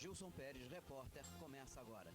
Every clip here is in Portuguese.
Gilson Pérez, repórter, começa agora.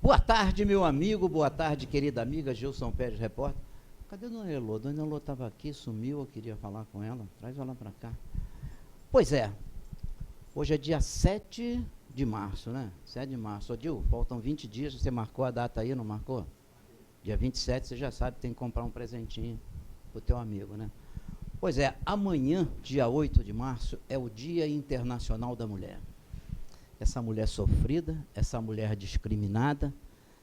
Boa tarde, meu amigo, boa tarde, querida amiga, Gilson Pérez, repórter. Cadê a Dona Elô? Dona Elô estava aqui, sumiu, eu queria falar com ela. Traz ela para cá. Pois é, hoje é dia 7 de março, né? 7 de março. Ô, Dil, faltam 20 dias, você marcou a data aí, não marcou? Dia 27, você já sabe, tem que comprar um presentinho pro teu amigo, né? Pois é, amanhã, dia 8 de março, é o Dia Internacional da Mulher. Essa mulher sofrida, essa mulher discriminada,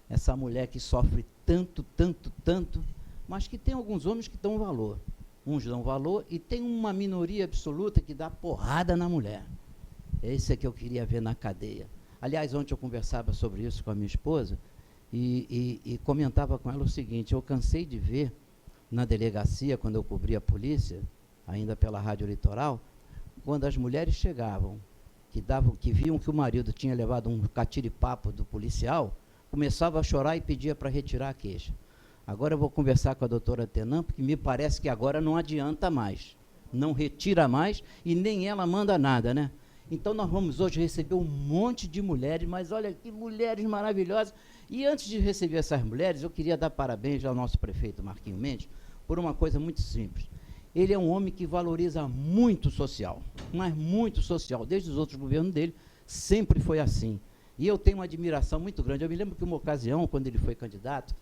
essa mulher que sofre tanto, tanto, tanto, mas que tem alguns homens que dão valor. Uns dão valor e tem uma minoria absoluta que dá porrada na mulher. Esse é que eu queria ver na cadeia. Aliás, ontem eu conversava sobre isso com a minha esposa e comentava com ela o seguinte: eu cansei de ver na delegacia, quando eu cobria a polícia, ainda pela Rádio Litoral, quando as mulheres chegavam, que viam que o marido tinha levado um catiripapo do policial, começava a chorar e pedia para retirar a queixa. Agora eu vou conversar com a doutora Tenan, porque me parece que agora não adianta mais. Não retira mais e nem ela manda nada, né? Então nós vamos hoje receber um monte de mulheres, mas olha que mulheres maravilhosas. E antes de receber essas mulheres, eu queria dar parabéns ao nosso prefeito Marquinho Mendes por uma coisa muito simples. Ele é um homem que valoriza muito o social, mas muito social. Desde os outros governos dele, sempre foi assim. E eu tenho uma admiração muito grande. Eu me lembro que uma ocasião, quando ele foi candidato,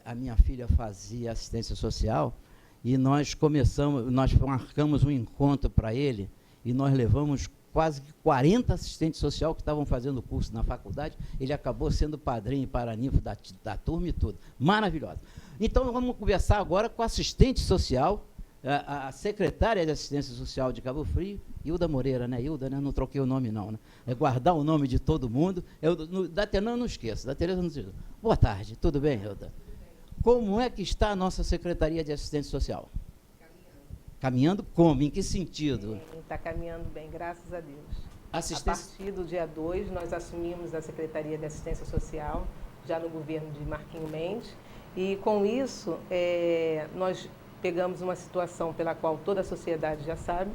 a minha filha fazia assistência social e nós marcamos um encontro para ele e nós levamos quase 40 assistentes sociais que estavam fazendo o curso na faculdade. Ele acabou sendo padrinho e paraninfo da turma e tudo. Maravilhoso. Então, vamos conversar agora com a assistente social, a secretária de Assistência Social de Cabo Frio, Hilda Moreira, né? Hilda, né? Não troquei o nome não, né? É guardar o nome de todo mundo. Da Tenan eu não esqueço, da Tereza eu não esqueço. Boa tarde, tudo bem, Hilda? Como é que está a nossa Secretaria de Assistência Social? Caminhando como? Em que sentido? Está caminhando bem, graças a Deus. Assistência... A partir do dia 2, nós assumimos a Secretaria de Assistência Social, já no governo de Marquinho Mendes, e com isso, nós pegamos uma situação pela qual toda a sociedade já sabe,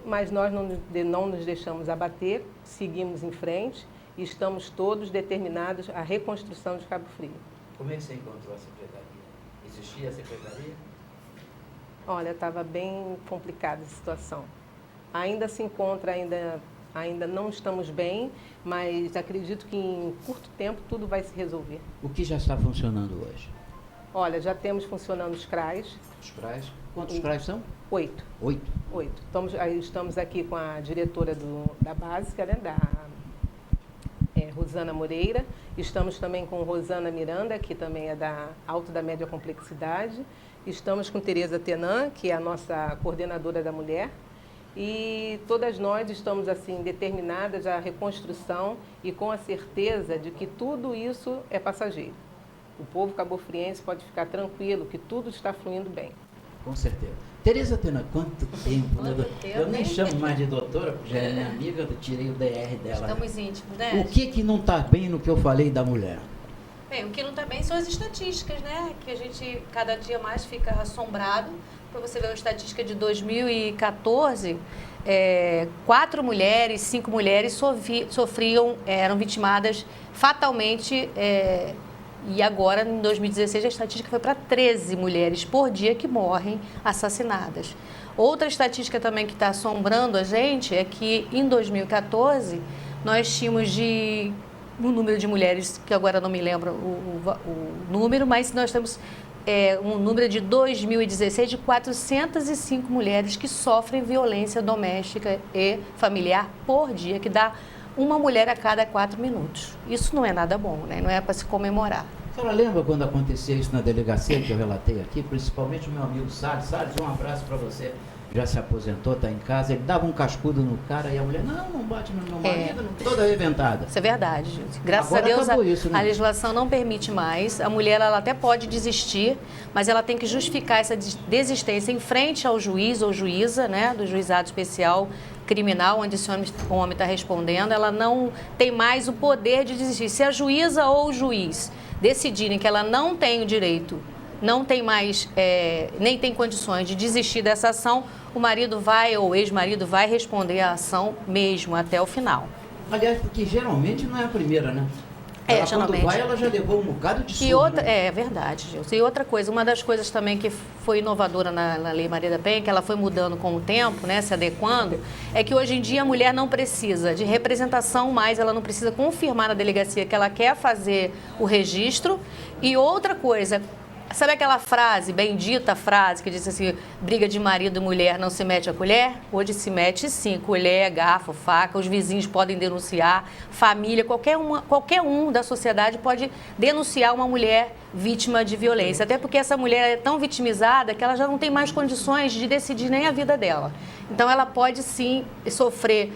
mas nós não nos deixamos abater, seguimos em frente e estamos todos determinados à reconstrução de Cabo Frio. Como é que você encontrou a secretaria? Existia a secretaria? Olha, estava bem complicada a situação. Ainda se encontra, ainda não estamos bem, mas acredito que em curto tempo tudo vai se resolver. O que já está funcionando hoje? Olha, já temos funcionando os CRAs. Os CRAs? Quantos CRAs são? 8. 8? 8. Estamos aqui com a diretora da Básica, né, Rosana Moreira. Estamos também com Rosana Miranda, que também é da Alto da Média Complexidade. Estamos com Tereza Tenan, que é a nossa coordenadora da mulher. E todas nós estamos assim determinadas à reconstrução e com a certeza de que tudo isso é passageiro. O povo cabofriense pode ficar tranquilo que tudo está fluindo bem. Com certeza. Tereza Tenan, quanto tempo, né? Eu nem chamo mais de doutora, porque já é minha amiga, eu tirei o DR dela. Estamos íntimos, né? O que não está bem no que eu falei da mulher? Bem, o que não está bem são as estatísticas, né? Que a gente cada dia mais fica assombrado. Para você ver a estatística de 2014, 4 mulheres, 5 mulheres sofriam, eram vitimadas fatalmente. E agora, em 2016, a estatística foi para 13 mulheres por dia que morrem assassinadas. Outra estatística também que está assombrando a gente é que, em 2014, nós tínhamos um número de mulheres, que agora não me lembro o número, mas nós temos um número de 2016 de 405 mulheres que sofrem violência doméstica e familiar por dia, que dá uma mulher a cada 4 minutos. Isso não é nada bom, né? Não é para se comemorar. A senhora lembra quando acontecia isso na delegacia que eu relatei aqui, principalmente o meu amigo Salles? Salles, um abraço para você. já se aposentou, está em casa, ele dava um cascudo no cara e a mulher, não bate no meu marido, toda arrebentada. Isso é verdade, gente. Graças Agora a Deus acabou isso, né? a legislação não permite mais. A mulher ela até pode desistir, mas ela tem que justificar essa desistência em frente ao juiz ou juíza, né, do juizado especial criminal, onde esse homem está respondendo. Ela não tem mais o poder de desistir. Se a juíza ou o juiz decidirem que ela não tem o direito, não tem mais, nem tem condições de desistir dessa ação, o marido vai, ou o ex-marido vai responder a ação mesmo, até o final. Aliás, porque geralmente não é a primeira, né? Ela, geralmente. Quando vai, ela já levou um bocado de E surra, outra, né? é verdade, Gilson. E outra coisa, uma das coisas também que foi inovadora na Lei Maria da Penha, que ela foi mudando com o tempo, né, se adequando, é que hoje em dia a mulher não precisa de representação mais, ela não precisa confirmar na delegacia que ela quer fazer o registro. E outra coisa, sabe aquela frase, bendita frase, que diz assim, briga de marido e mulher não se mete a colher? Hoje se mete sim, colher, garfo, faca, os vizinhos podem denunciar, família, qualquer um da sociedade pode denunciar uma mulher vítima de violência. Até porque essa mulher é tão vitimizada que ela já não tem mais condições de decidir nem a vida dela. Então ela pode sim sofrer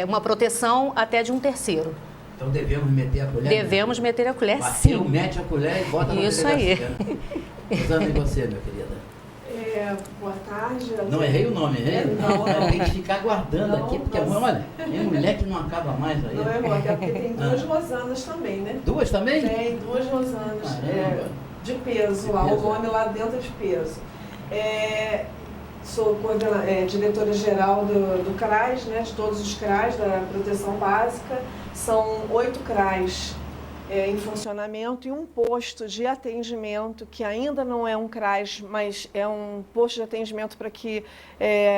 uma proteção até de um terceiro. Então devemos meter a colher? Devemos meter a colher, Bateu, sim. mete a colher e bota na Isso delegacia. aí. Rosana, e você, minha querida? Boa tarde. Não errei o nome, errei? Não. Tem que ficar guardando aqui, porque olha, tem mulher que não acaba mais aí. Não é bom, até porque tem duas Rosanas também, né? Duas também? Tem duas Rosanas de peso lá, o nome lá dentro de peso. Sou diretora-geral do CRAS, né, de todos os CRAS, da Proteção Básica. São 8 CRAS em funcionamento e um posto de atendimento, que ainda não é um CRAS, mas é um posto de atendimento para que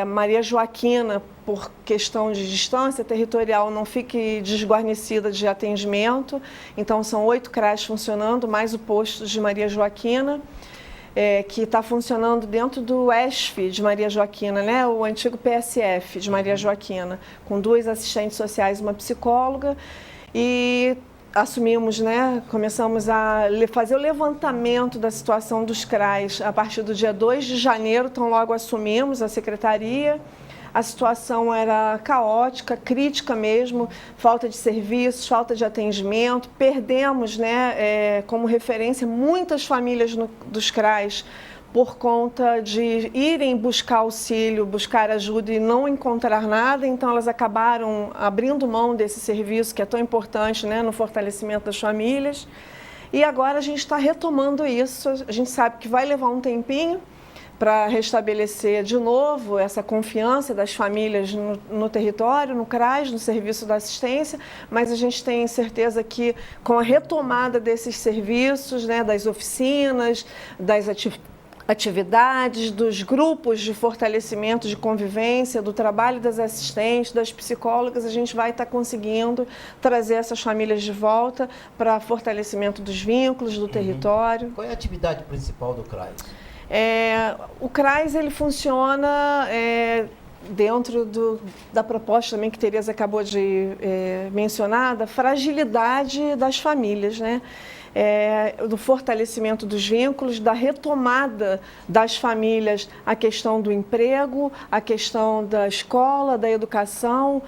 Maria Joaquina, por questão de distância territorial, não fique desguarnecida de atendimento. Então, são 8 CRAS funcionando, mais o posto de Maria Joaquina. Que está funcionando dentro do ESF de Maria Joaquina, né? O antigo PSF de Maria Joaquina, com 2 assistentes sociais e uma psicóloga. E assumimos, né? Começamos a fazer o levantamento da situação dos CRAs a partir do dia 2 de janeiro, então logo assumimos a secretaria. A situação era caótica, crítica mesmo, falta de serviços, falta de atendimento. Perdemos, né, como referência, muitas famílias dos CRAs por conta de irem buscar auxílio, buscar ajuda e não encontrar nada. Então, elas acabaram abrindo mão desse serviço que é tão importante, né, no fortalecimento das famílias. E agora a gente está retomando isso. A gente sabe que vai levar um tempinho para restabelecer de novo essa confiança das famílias no território, no CRAS, no serviço da assistência, mas a gente tem certeza que com a retomada desses serviços, né, das oficinas, das atividades, dos grupos de fortalecimento, de convivência, do trabalho das assistentes, das psicólogas, a gente vai estar conseguindo trazer essas famílias de volta para fortalecimento dos vínculos, do território. Qual é a atividade principal do CRAS? O CRAS ele funciona dentro da proposta também que Tereza acabou de mencionar, da fragilidade das famílias, né? Do fortalecimento dos vínculos, da retomada das famílias, a questão do emprego, a questão da escola, da educação.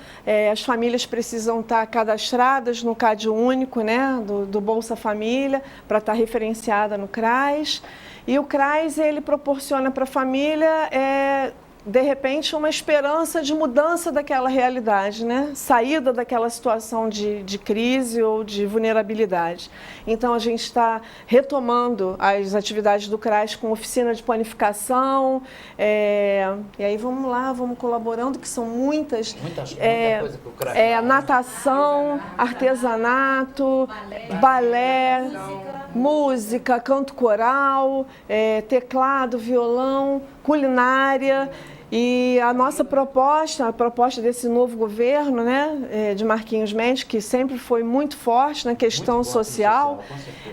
As famílias precisam estar cadastradas no CAD único, né, do Bolsa Família, para estar referenciada no CRAS. E o CRAS, ele proporciona para a família, de repente, uma esperança de mudança daquela realidade, né? Saída daquela situação de crise ou de vulnerabilidade. Então, a gente está retomando as atividades do CRAS com oficina de panificação, e aí vamos lá, vamos colaborando, que são muita coisa que o CRAS natação, artesanato, balé, música, canto coral, teclado, violão, culinária. E a nossa proposta, a proposta desse novo governo, né, de Marquinhos Mendes, que sempre foi muito forte na questão social,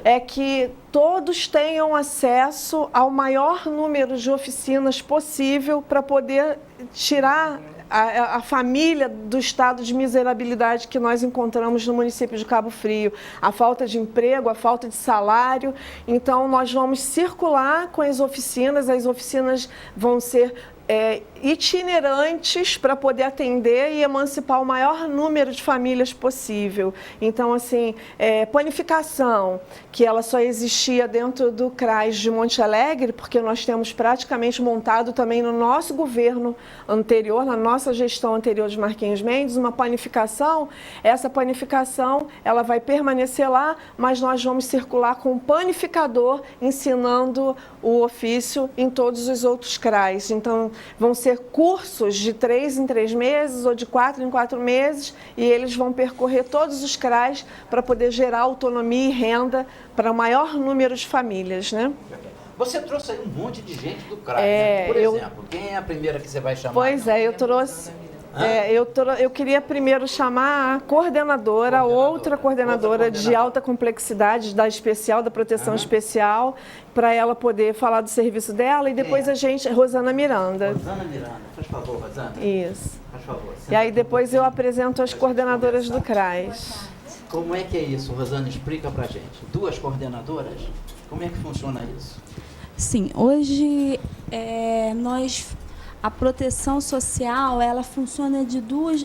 é que todos tenham acesso ao maior número de oficinas possível para poder tirar a família do estado de miserabilidade que nós encontramos no município de Cabo Frio. A falta de emprego, a falta de salário. Então, nós vamos circular com as oficinas vão ser itinerantes para poder atender e emancipar o maior número de famílias possível. Então, assim, panificação, que ela só existia dentro do CRAS de Monte Alegre, porque nós temos praticamente montado também no nosso governo anterior, na nossa gestão anterior de Marquinhos Mendes, uma panificação. Essa panificação, ela vai permanecer lá, mas nós vamos circular com um panificador ensinando o ofício em todos os outros CRAs. Então, vão ser cursos de 3 em 3 meses ou de 4 em 4 meses e eles vão percorrer todos os CRAs para poder gerar autonomia e renda para o maior número de famílias, né? Você trouxe aí um monte de gente do CRAS, né? Por exemplo, quem é a primeira que você vai chamar? Pois é, eu trouxe... eu queria primeiro chamar a coordenadora, outra coordenadora de alta complexidade, da proteção especial, para ela poder falar do serviço dela e depois Rosana Miranda. Rosana Miranda, faz favor, Rosana. Isso. Faz favor. E aí depois eu apresento as coordenadoras do CRAS. Como é que é isso, Rosana? Explica pra gente. 2 coordenadoras? Como é que funciona isso? Sim, hoje a proteção social, ela funciona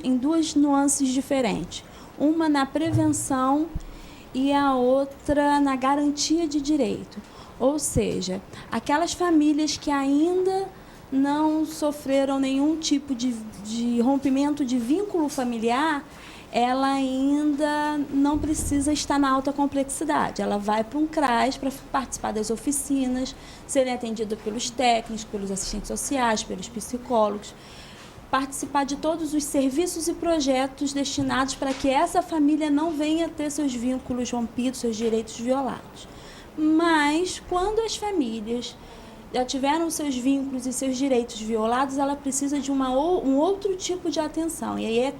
em duas nuances diferentes. Uma na prevenção e a outra na garantia de direito. Ou seja, aquelas famílias que ainda não sofreram nenhum tipo de rompimento de vínculo familiar, ela ainda não precisa estar na alta complexidade. Ela vai para um CRAS para participar das oficinas, ser atendida pelos técnicos, pelos assistentes sociais, pelos psicólogos, participar de todos os serviços e projetos destinados para que essa família não venha a ter seus vínculos rompidos, seus direitos violados. Mas, quando as famílias já tiveram seus vínculos e seus direitos violados, ela precisa de um outro tipo de atenção. E aí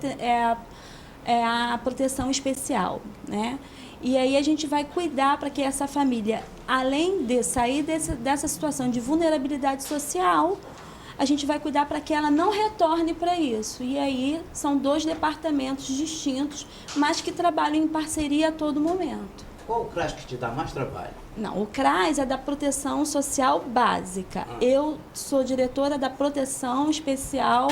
é a proteção especial, né? E aí a gente vai cuidar para que essa família, além de sair dessa situação de vulnerabilidade social, a gente vai cuidar para que ela não retorne para isso. E aí são 2 departamentos distintos, mas que trabalham em parceria a todo momento. Qual o CRAS que te dá mais trabalho? Não, o CRAS é da proteção social básica. Eu sou diretora da proteção especial,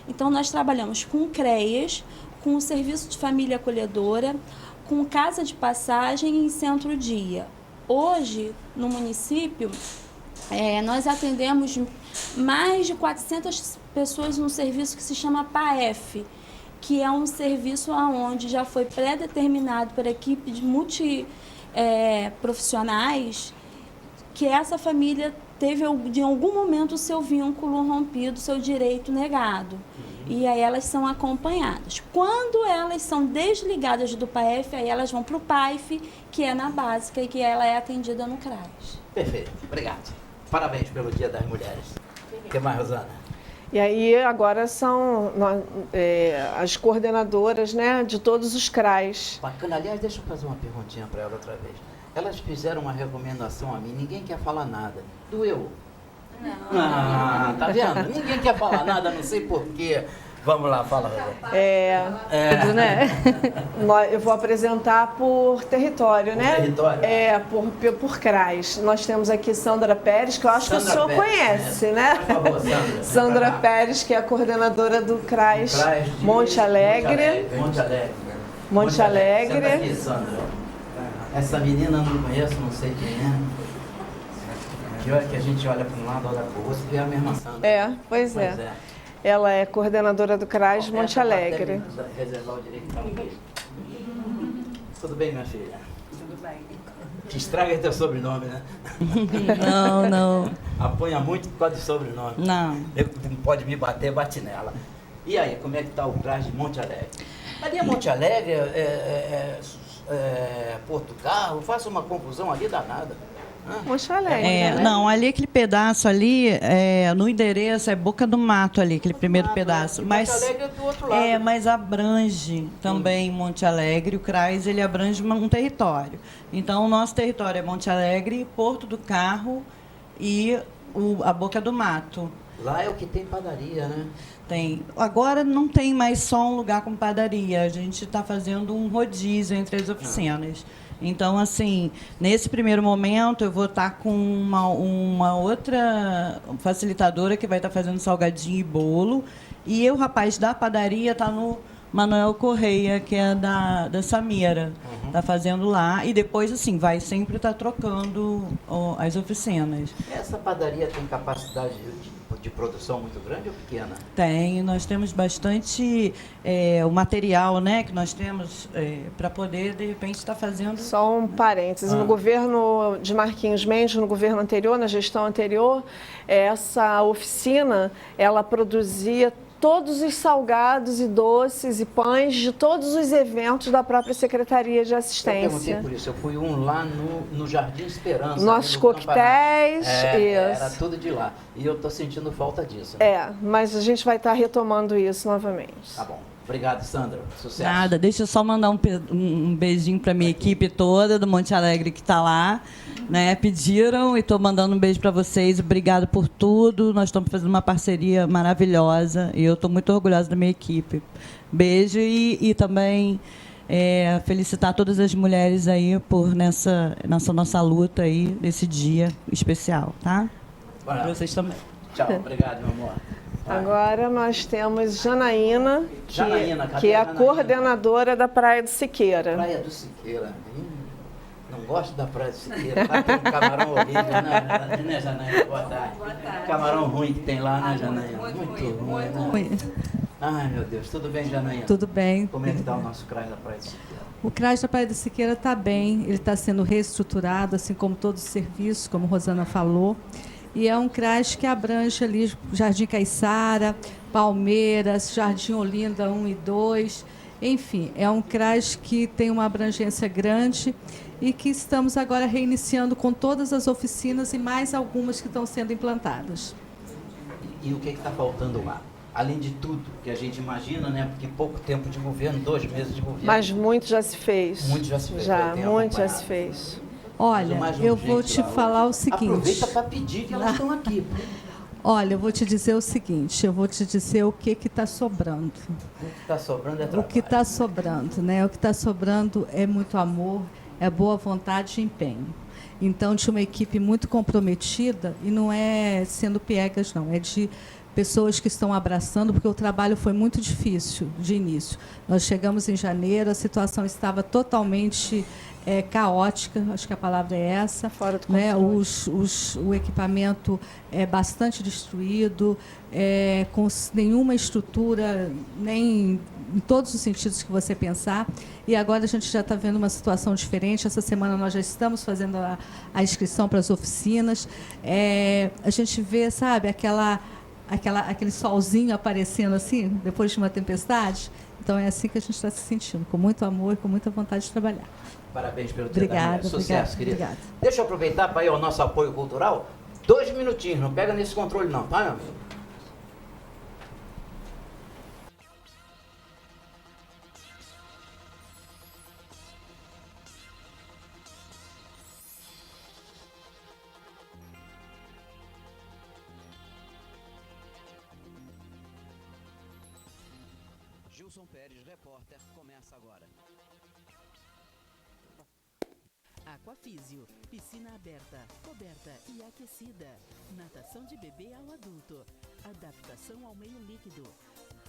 então nós trabalhamos com CREAS, com o Serviço de Família Acolhedora, com casa de passagem e centro-dia. Hoje, no município, nós atendemos mais de 400 pessoas num serviço que se chama PAEF, que é um serviço onde já foi pré-determinado por equipe de multiprofissionais que essa família teve, de algum momento, o seu vínculo rompido, o seu direito negado. E aí elas são acompanhadas. Quando elas são desligadas do PAEF, aí elas vão para o PAIF, que é na básica e que ela é atendida no CRAS. Perfeito, obrigado. Parabéns pelo Dia das Mulheres. O que mais, Rosana? E aí agora são as coordenadoras, né, de todos os CRAs. Bacana. Aliás, deixa eu fazer uma perguntinha para ela outra vez. Elas fizeram uma recomendação a mim, ninguém quer falar nada. Doeu? Não. Ah, tá vendo? Ninguém quer falar nada, não sei porquê. Vamos lá, fala. Tudo, né? Eu vou apresentar por território, né? Território? Por CRAS. Nós temos aqui Sandra Pérez, que eu acho que o senhor conhece, né? Por favor, Sandra. Sandra Pérez, que é a coordenadora do CRAS Monte Alegre. Monte Alegre. Senta aqui, Sandra. Essa menina eu não conheço, não sei quem é. Que hora que a gente olha para um lado, olha para o outro, que é a mesma Sandra. Pois é. Ela é coordenadora do CRAS Monte Alegre. Reservar o direito para mim. Tudo bem, minha filha? Tudo bem. Te estraga teu sobrenome, né? Não. Apanha muito por causa do sobrenome. Não. Não pode me bater, bate nela. E aí, como é que está o CRAS de Monte Alegre? Ali é Monte Alegre, Porto Carro, faço uma confusão ali danada. Monte Alegre. Né? Não, ali aquele pedaço ali, no endereço é Boca do Mato ali, aquele primeiro pedaço. Mas Monte Alegre é do outro lado. Mas abrange também Monte Alegre. O CRAS, ele abrange um território. Então, o nosso território é Monte Alegre, Porto do Carro e a Boca do Mato. Lá é o que tem padaria, né? Tem. Agora não tem mais só um lugar com padaria. A gente está fazendo um rodízio entre as oficinas. Então, assim, nesse primeiro momento, eu vou estar com uma outra facilitadora que vai estar fazendo salgadinho e bolo. E o rapaz da padaria está no Manuel Correia, que é da Samira. Está fazendo lá. E depois, assim, vai sempre estar trocando as oficinas. Essa padaria tem capacidade de produção muito grande ou pequena? Tem, nós temos bastante o material, né, que nós temos para poder, de repente, estar fazendo... Só um parênteses, no governo de Marquinhos Mendes, no governo anterior, na gestão anterior, essa oficina, ela produzia todos os salgados e doces e pães de todos os eventos da própria Secretaria de Assistência. Eu perguntei por isso, eu fui lá no Jardim Esperança. Nossos coquetéis, era tudo de lá. E eu estou sentindo falta disso. Né? Mas a gente vai estar retomando isso novamente. Tá bom. Obrigado, Sandra. Sucesso. Nada, deixa eu só mandar um beijinho para minha equipe toda do Monte Alegre que está lá. Né? Pediram e estou mandando um beijo para vocês. Obrigado por tudo. Nós estamos fazendo uma parceria maravilhosa e eu estou muito orgulhosa da minha equipe. Beijo e também felicitar todas as mulheres aí por nessa nossa luta aí, nesse dia especial, tá? Para vocês também. Tchau, obrigado, meu amor. Agora nós temos Janaína, que é a Janaína? coordenadora da Praia do Siqueira. Praia do Siqueira. Não gosto da Praia do Siqueira. Lá tem um camarão horrível, né, Janaína? Boa tarde. Boa tarde. Camarão ruim que tem lá, né, Janaína? Muito ruim. Né? Ai, meu Deus. Tudo bem, Janaína? Tudo bem. Como é que está o nosso CRAS da Praia do Siqueira? O CRAS da Praia do Siqueira está bem. Ele está sendo reestruturado, assim como todos os serviços, como Rosana falou. E é um CRAS que abrange ali Jardim Caiçara, Palmeiras, Jardim Olinda 1 e 2. Enfim, é um CRAS que tem uma abrangência grande e que estamos agora reiniciando com todas as oficinas e mais algumas que estão sendo implantadas. E o que está faltando lá? Além de tudo que a gente imagina, né? Porque pouco tempo de governo, 2 meses de governo. Mas muito já se fez. Muito já se fez. Muito já se fez. Olha, eu vou te falar o seguinte... Aproveita para pedir que elas estão aqui. Olha, eu vou te dizer o seguinte, eu vou te dizer o que está sobrando. O que está sobrando é trabalho. O que está sobrando, né? O que está sobrando é muito amor, é boa vontade e empenho. Então, de uma equipe muito comprometida, e não é sendo piegas, não, é de pessoas que estão abraçando, porque o trabalho foi muito difícil de início. Nós chegamos em janeiro, a situação estava totalmente caótica, acho que a palavra é essa. Fora do né? controle. O equipamento é bastante destruído, com nenhuma estrutura, nem em todos os sentidos que você pensar. E agora a gente já está vendo uma situação diferente. Essa semana nós já estamos fazendo a inscrição para as oficinas. A gente vê, sabe, aquele solzinho aparecendo assim, depois de uma tempestade. Então é assim que a gente está se sentindo, com muito amor e com muita vontade de trabalhar. Parabéns pelo teu Obrigada, sucesso, querida. obrigada. Deixa eu aproveitar para ir ao nosso apoio cultural. 2 minutinhos, não pega nesse controle não, tá, meu amigo? Gilson Pérez, repórter, começa agora. Aquafísio, piscina aberta, coberta e aquecida. Natação de bebê ao adulto. Adaptação ao meio líquido.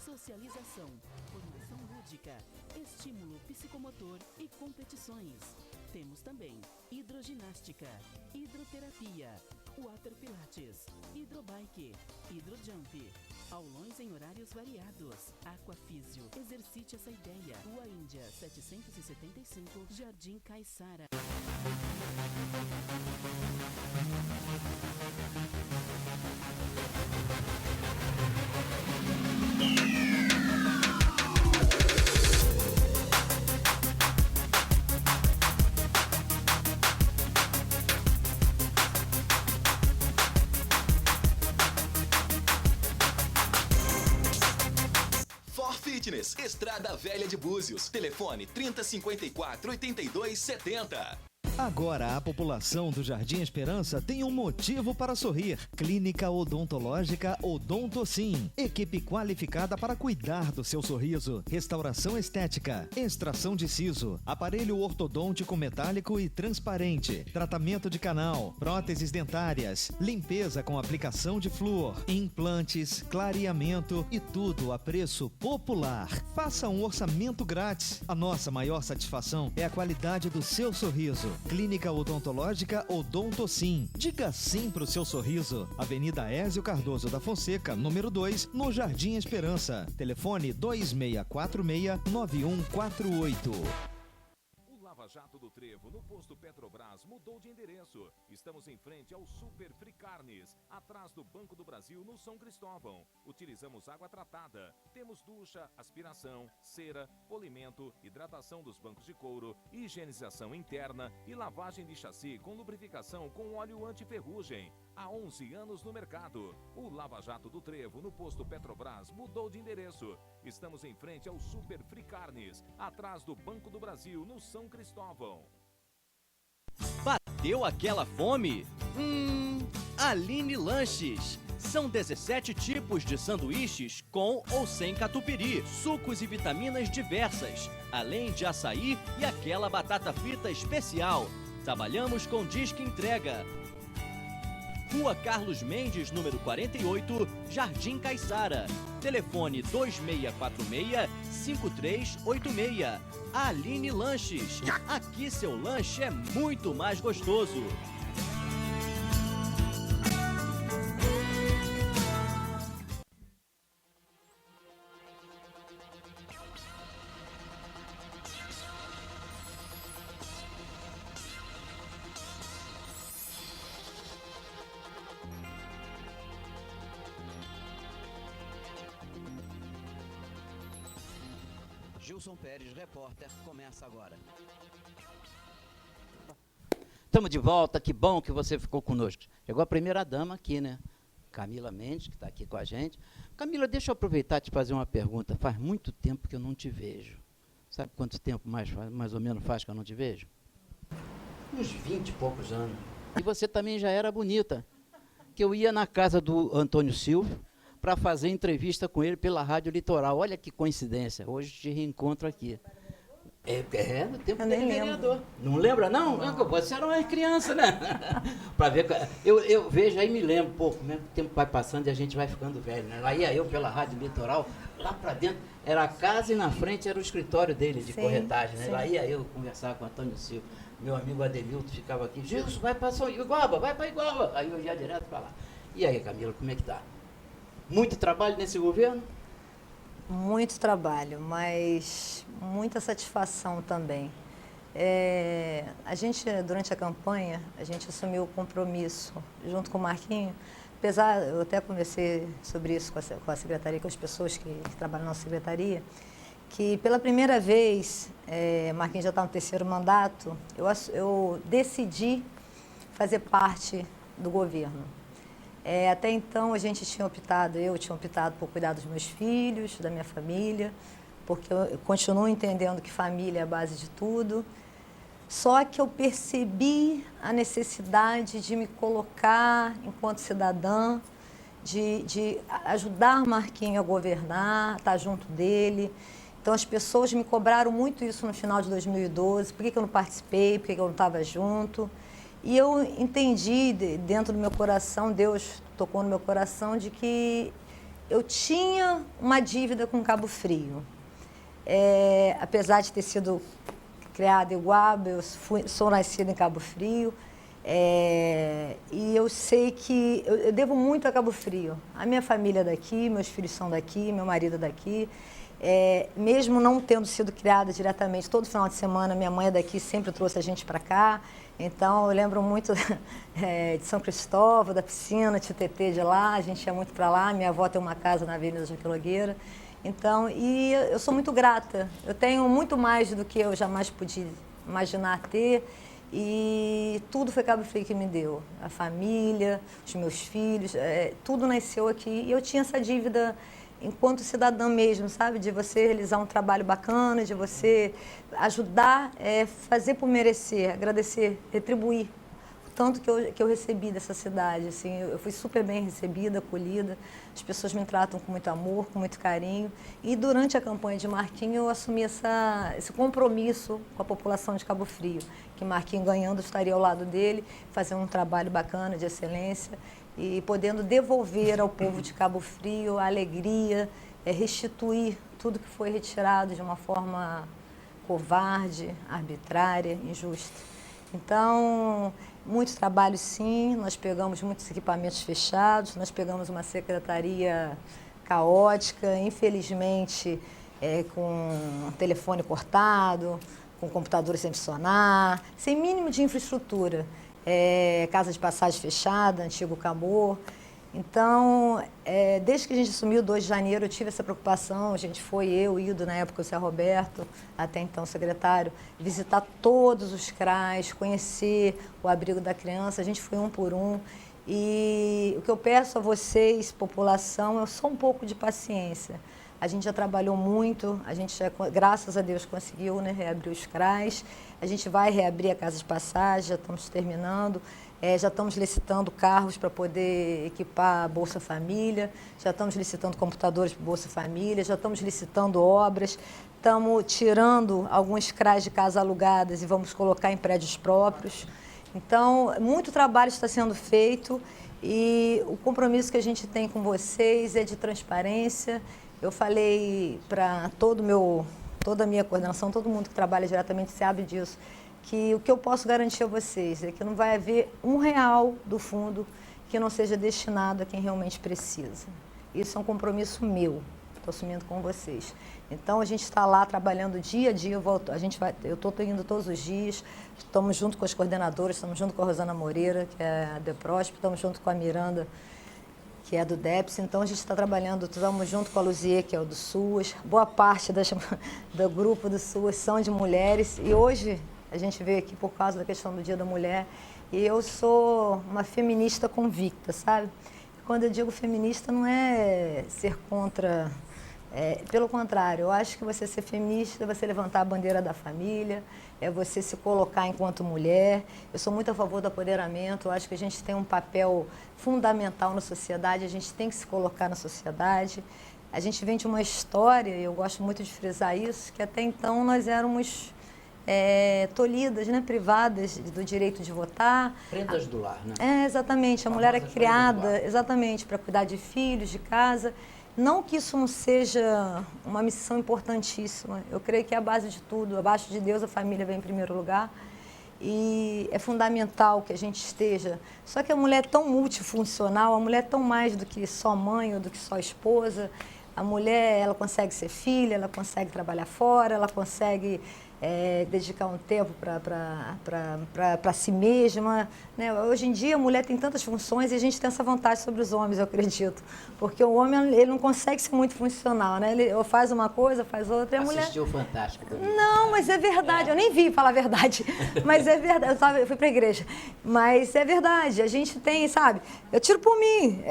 Socialização, formação lúdica, estímulo psicomotor e competições. Temos também hidroginástica, hidroterapia, water pilates, hidrobike, hidrojump. Aulões em horários variados. Aquafísio. Exercite essa ideia. Rua Índia, 775, Jardim Caiçara. Fitness, Estrada Velha de Búzios. Telefone 3054-8270. Agora a população do Jardim Esperança tem um motivo para sorrir. Clínica Odontológica Odontocim. Equipe qualificada para cuidar do seu sorriso. Restauração estética, extração de siso, aparelho ortodôntico metálico e transparente, tratamento de canal, próteses dentárias, limpeza com aplicação de flúor, implantes, clareamento e tudo a preço popular. Faça um orçamento grátis. A nossa maior satisfação é a qualidade do seu sorriso. Clínica Odontológica Odontocim. Diga sim pro seu sorriso. Avenida Ézio Cardoso da Fonseca, número 2, no Jardim Esperança. Telefone 2646-9148. Lava Jato do Trevo, no posto Petrobras, mudou de endereço. Estamos em frente ao Super Free Carnes, atrás do Banco do Brasil, no São Cristóvão. Utilizamos água tratada. Temos ducha, aspiração, cera, polimento, hidratação dos bancos de couro, higienização interna e lavagem de chassi com lubrificação com óleo anti-ferrugem. Há 11 anos no mercado. O Lava Jato do Trevo, no posto Petrobras, mudou de endereço. Estamos em frente ao Super Free Carnes, atrás do Banco do Brasil, no São Cristóvão. Bateu aquela fome? Aline Lanches. São 17 tipos de sanduíches com ou sem catupiry, sucos e vitaminas diversas, além de açaí e aquela batata frita especial. Trabalhamos com disque entrega. Rua Carlos Mendes, número 48, Jardim Caiçara. Telefone 2646-5386. Aline Lanches. Aqui seu lanche é muito mais gostoso. Gilson Pérez, repórter, começa agora. Estamos de volta, que bom que você ficou conosco. Chegou a primeira dama aqui, né? Camila Mendes, que está aqui com a gente. Camila, deixa eu aproveitar e te fazer uma pergunta. Faz muito tempo que eu não te vejo. Sabe quanto tempo mais ou menos faz que eu não te vejo? Uns 20 e poucos anos. E você também já era bonita. Que eu ia na casa do Antônio Silva para fazer entrevista com ele pela Rádio Litoral. Olha que coincidência. Hoje te reencontro aqui. No tempo dele vereador. Não lembra, não? Você era uma criança, né? Para ver. Eu vejo aí me lembro, pô, como é que o tempo vai passando e a gente vai ficando velho, né? Lá ia eu pela Rádio Litoral, lá para dentro era a casa e na frente era o escritório dele de corretagem, né? Sim. Lá ia eu conversar com o Antônio Silva. Meu amigo Ademilton ficava aqui, Gilson, vai para Iguaba, vai para Iguaba. Aí eu ia direto para lá. E aí, Camila, como é que tá? Muito trabalho nesse governo? Muito trabalho, mas muita satisfação também. A gente, durante a campanha, a gente assumiu o compromisso, junto com o Marquinho, apesar, eu até conversei sobre isso com a secretaria, com as pessoas que trabalham na nossa secretaria, que pela primeira vez, Marquinhos já está no 3º mandato, eu decidi fazer parte do governo. Até então eu tinha optado por cuidar dos meus filhos, da minha família, porque eu continuo entendendo que família é a base de tudo. Só que eu percebi a necessidade de me colocar enquanto cidadã, de ajudar Marquinhos a governar, estar junto dele. Então as pessoas me cobraram muito isso no final de 2012, por que eu não participei, por que eu não estava junto. E eu entendi dentro do meu coração, Deus tocou no meu coração, de que eu tinha uma dívida com Cabo Frio. Apesar de ter sido criada em Iguaba, eu sou nascida em Cabo Frio, e eu sei que eu devo muito a Cabo Frio. A minha família é daqui, meus filhos são daqui, meu marido é daqui. Mesmo não tendo sido criada diretamente, todo final de semana minha mãe é daqui, sempre trouxe a gente para cá. Então, eu lembro muito de São Cristóvão, da piscina, Tietê de lá, a gente ia muito para lá. Minha avó tem uma casa na Avenida Joaquim Nogueira. Então, e eu sou muito grata. Eu tenho muito mais do que eu jamais podia imaginar ter. E tudo foi Cabo Frio que me deu. A família, os meus filhos, tudo nasceu aqui. E eu tinha essa dívida enquanto cidadã mesmo, sabe? De você realizar um trabalho bacana, de você ajudar, fazer por merecer, agradecer, retribuir. Tanto que eu recebi dessa cidade, assim, eu fui super bem recebida, acolhida, as pessoas me tratam com muito amor, com muito carinho. E durante a campanha de Marquinhos eu assumi esse compromisso com a população de Cabo Frio, que Marquinhos ganhando estaria ao lado dele, fazendo um trabalho bacana, de excelência, e podendo devolver ao povo de Cabo Frio a alegria, restituir tudo que foi retirado de uma forma covarde, arbitrária, injusta. Então, muito trabalho sim, nós pegamos muitos equipamentos fechados, nós pegamos uma secretaria caótica, infelizmente com telefone cortado, com computadores sem funcionar, sem mínimo de infraestrutura, casa de passagem fechada, antigo Camor. Então, desde que a gente assumiu 2 de janeiro, eu tive essa preocupação. A gente foi, eu, Ido, na época o Zé Roberto, até então secretário, visitar todos os CRAs, conhecer o abrigo da criança. A gente foi um por um. E o que eu peço a vocês, população, é só um pouco de paciência. A gente já trabalhou muito, a gente já, graças a Deus, conseguiu, né, reabrir os CRAs. A gente vai reabrir a casa de passagem, já estamos terminando. Já estamos licitando carros para poder equipar a Bolsa Família, já estamos licitando computadores para Bolsa Família, já estamos licitando obras, estamos tirando alguns CRAs de casas alugadas e vamos colocar em prédios próprios. Então, muito trabalho está sendo feito e o compromisso que a gente tem com vocês é de transparência. Eu falei para toda a minha coordenação, todo mundo que trabalha diretamente sabe disso, que o que eu posso garantir a vocês é que não vai haver R$1 do fundo que não seja destinado a quem realmente precisa. Isso é um compromisso meu, estou assumindo com vocês. Então, a gente está lá trabalhando dia a dia, eu estou indo todos os dias, estamos junto com as coordenadoras, estamos junto com a Rosana Moreira, que é a DEPROSP, estamos junto com a Miranda, que é do DEPS, então a gente está trabalhando, estamos junto com a Luzier, que é o do SUAS, boa parte do grupo do SUAS são de mulheres, e hoje a gente veio aqui por causa da questão do Dia da Mulher, e eu sou uma feminista convicta, sabe? Quando eu digo feminista não é ser contra, pelo contrário, eu acho que você ser feminista é você levantar a bandeira da família, é você se colocar enquanto mulher. Eu sou muito a favor do apoderamento, eu acho que a gente tem um papel fundamental na sociedade, a gente tem que se colocar na sociedade. A gente vem de uma história, e eu gosto muito de frisar isso, que até então nós éramos tolhidas, né, privadas do direito de votar. Prendas do lar, né? Exatamente. A mulher é criada exatamente para cuidar de filhos, de casa. Não que isso não seja uma missão importantíssima. Eu creio que é a base de tudo. Abaixo de Deus, a família vem em primeiro lugar. E é fundamental que a gente esteja. Só que a mulher é tão multifuncional, a mulher é tão mais do que só mãe ou do que só esposa. A mulher, ela consegue ser filha, ela consegue trabalhar fora, ela consegue dedicar um tempo para si mesma, né? Hoje em dia a mulher tem tantas funções e a gente tem essa vantagem sobre os homens, eu acredito, porque o homem ele não consegue ser muito funcional, né? Ele ou faz uma coisa, faz outra, e a mulher... Assistiu Fantástico também. Não, mas é verdade, eu nem vi falar a verdade, mas é verdade, eu fui para a igreja, mas é verdade, a gente tem, sabe, eu tiro por mim,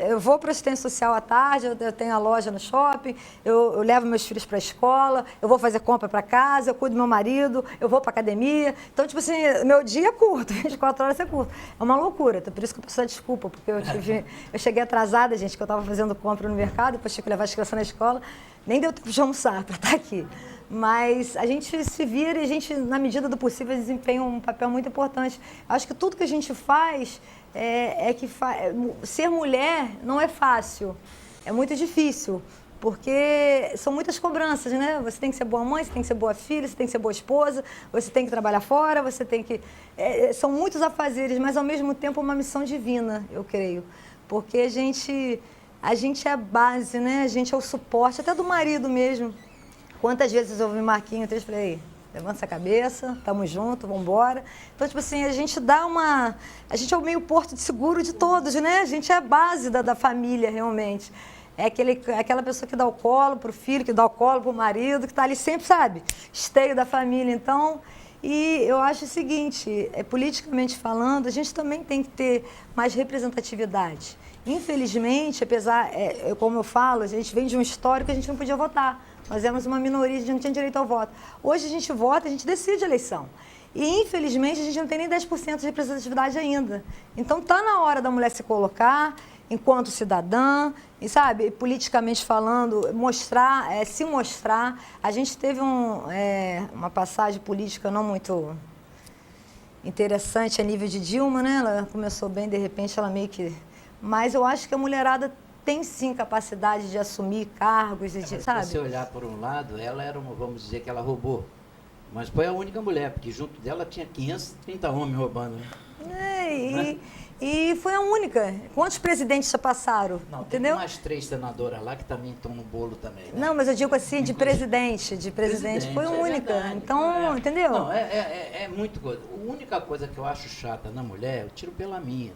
eu vou para assistência social à tarde, eu tenho a loja no shopping, eu levo meus filhos para a escola, eu vou fazer compra para casa, eu cuido do meu marido, eu vou para academia. Então, tipo assim, meu dia é curto, 24 horas é curto. É uma loucura. Então, por isso que eu preciso de desculpa, porque eu cheguei atrasada, gente, que eu estava fazendo compra no mercado, depois tinha que levar as crianças na escola. Nem deu tempo de almoçar para estar aqui. Mas a gente se vira e a gente, na medida do possível, desempenha um papel muito importante. Acho que tudo que a gente faz ser mulher não é fácil. É muito difícil. Porque são muitas cobranças, né? Você tem que ser boa mãe, você tem que ser boa filha, você tem que ser boa esposa, você tem que trabalhar fora, você tem que... são muitos afazeres, mas ao mesmo tempo uma missão divina, eu creio. Porque a gente é a base, né? A gente é o suporte, até do marido mesmo. Quantas vezes eu ouvi Marquinhos e falei, levanta essa cabeça, tamo junto, vamos embora. Então, tipo assim, a gente é o meio porto de seguro de todos, né? A gente é a base da família, realmente. É aquela pessoa que dá o colo pro filho, que dá o colo pro marido, que está ali sempre, sabe? Esteio da família. Então, E eu acho o seguinte, politicamente falando, a gente também tem que ter mais representatividade. Infelizmente, apesar, como eu falo, a gente vem de um histórico que a gente não podia votar. Nós éramos uma minoria, a gente não tinha direito ao voto. Hoje a gente vota, a gente decide a eleição. E, infelizmente, a gente não tem nem 10% de representatividade ainda. Então, está na hora da mulher se colocar enquanto cidadã, e, sabe, politicamente falando, mostrar, se mostrar. A gente teve uma passagem política não muito interessante a nível de Dilma, né? Ela começou bem, de repente, ela meio que... Mas eu acho que a mulherada tem, sim, capacidade de assumir cargos, sabe? Se você olhar por um lado, ela era, vamos dizer, que ela roubou. Mas foi a única mulher, porque junto dela tinha 530 homens roubando. Né? E foi a única. Quantos presidentes já passaram? Não, entendeu? Tem mais 3 senadoras lá que também estão no bolo também. Né? Não, mas eu digo assim, de presidente foi a única. Verdade, então, entendeu? Não, é muito coisa. A única coisa que eu acho chata na mulher, eu tiro pela minha.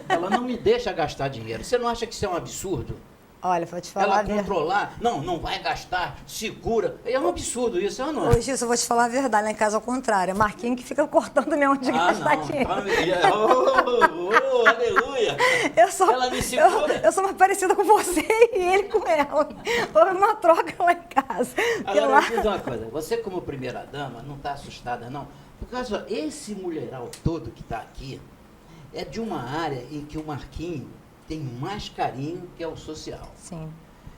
Ela não me deixa gastar dinheiro. Você não acha que isso é um absurdo? Olha, vou te falar... Ela controlar, não vai gastar, segura. É um absurdo isso, não é? Ô, Gilson, eu vou te falar a verdade, lá em casa ao contrário. É Marquinhos que fica cortando minha onde gastar dinheiro. Aleluia! Ela me segura. Eu sou mais parecida com você e ele com ela. Houve uma troca lá em casa. Agora, me diz uma coisa, você como primeira dama não está assustada, não? Por causa, esse mulheral todo que está aqui é de uma área em que o Marquinhos tem mais carinho que é o social. Sim.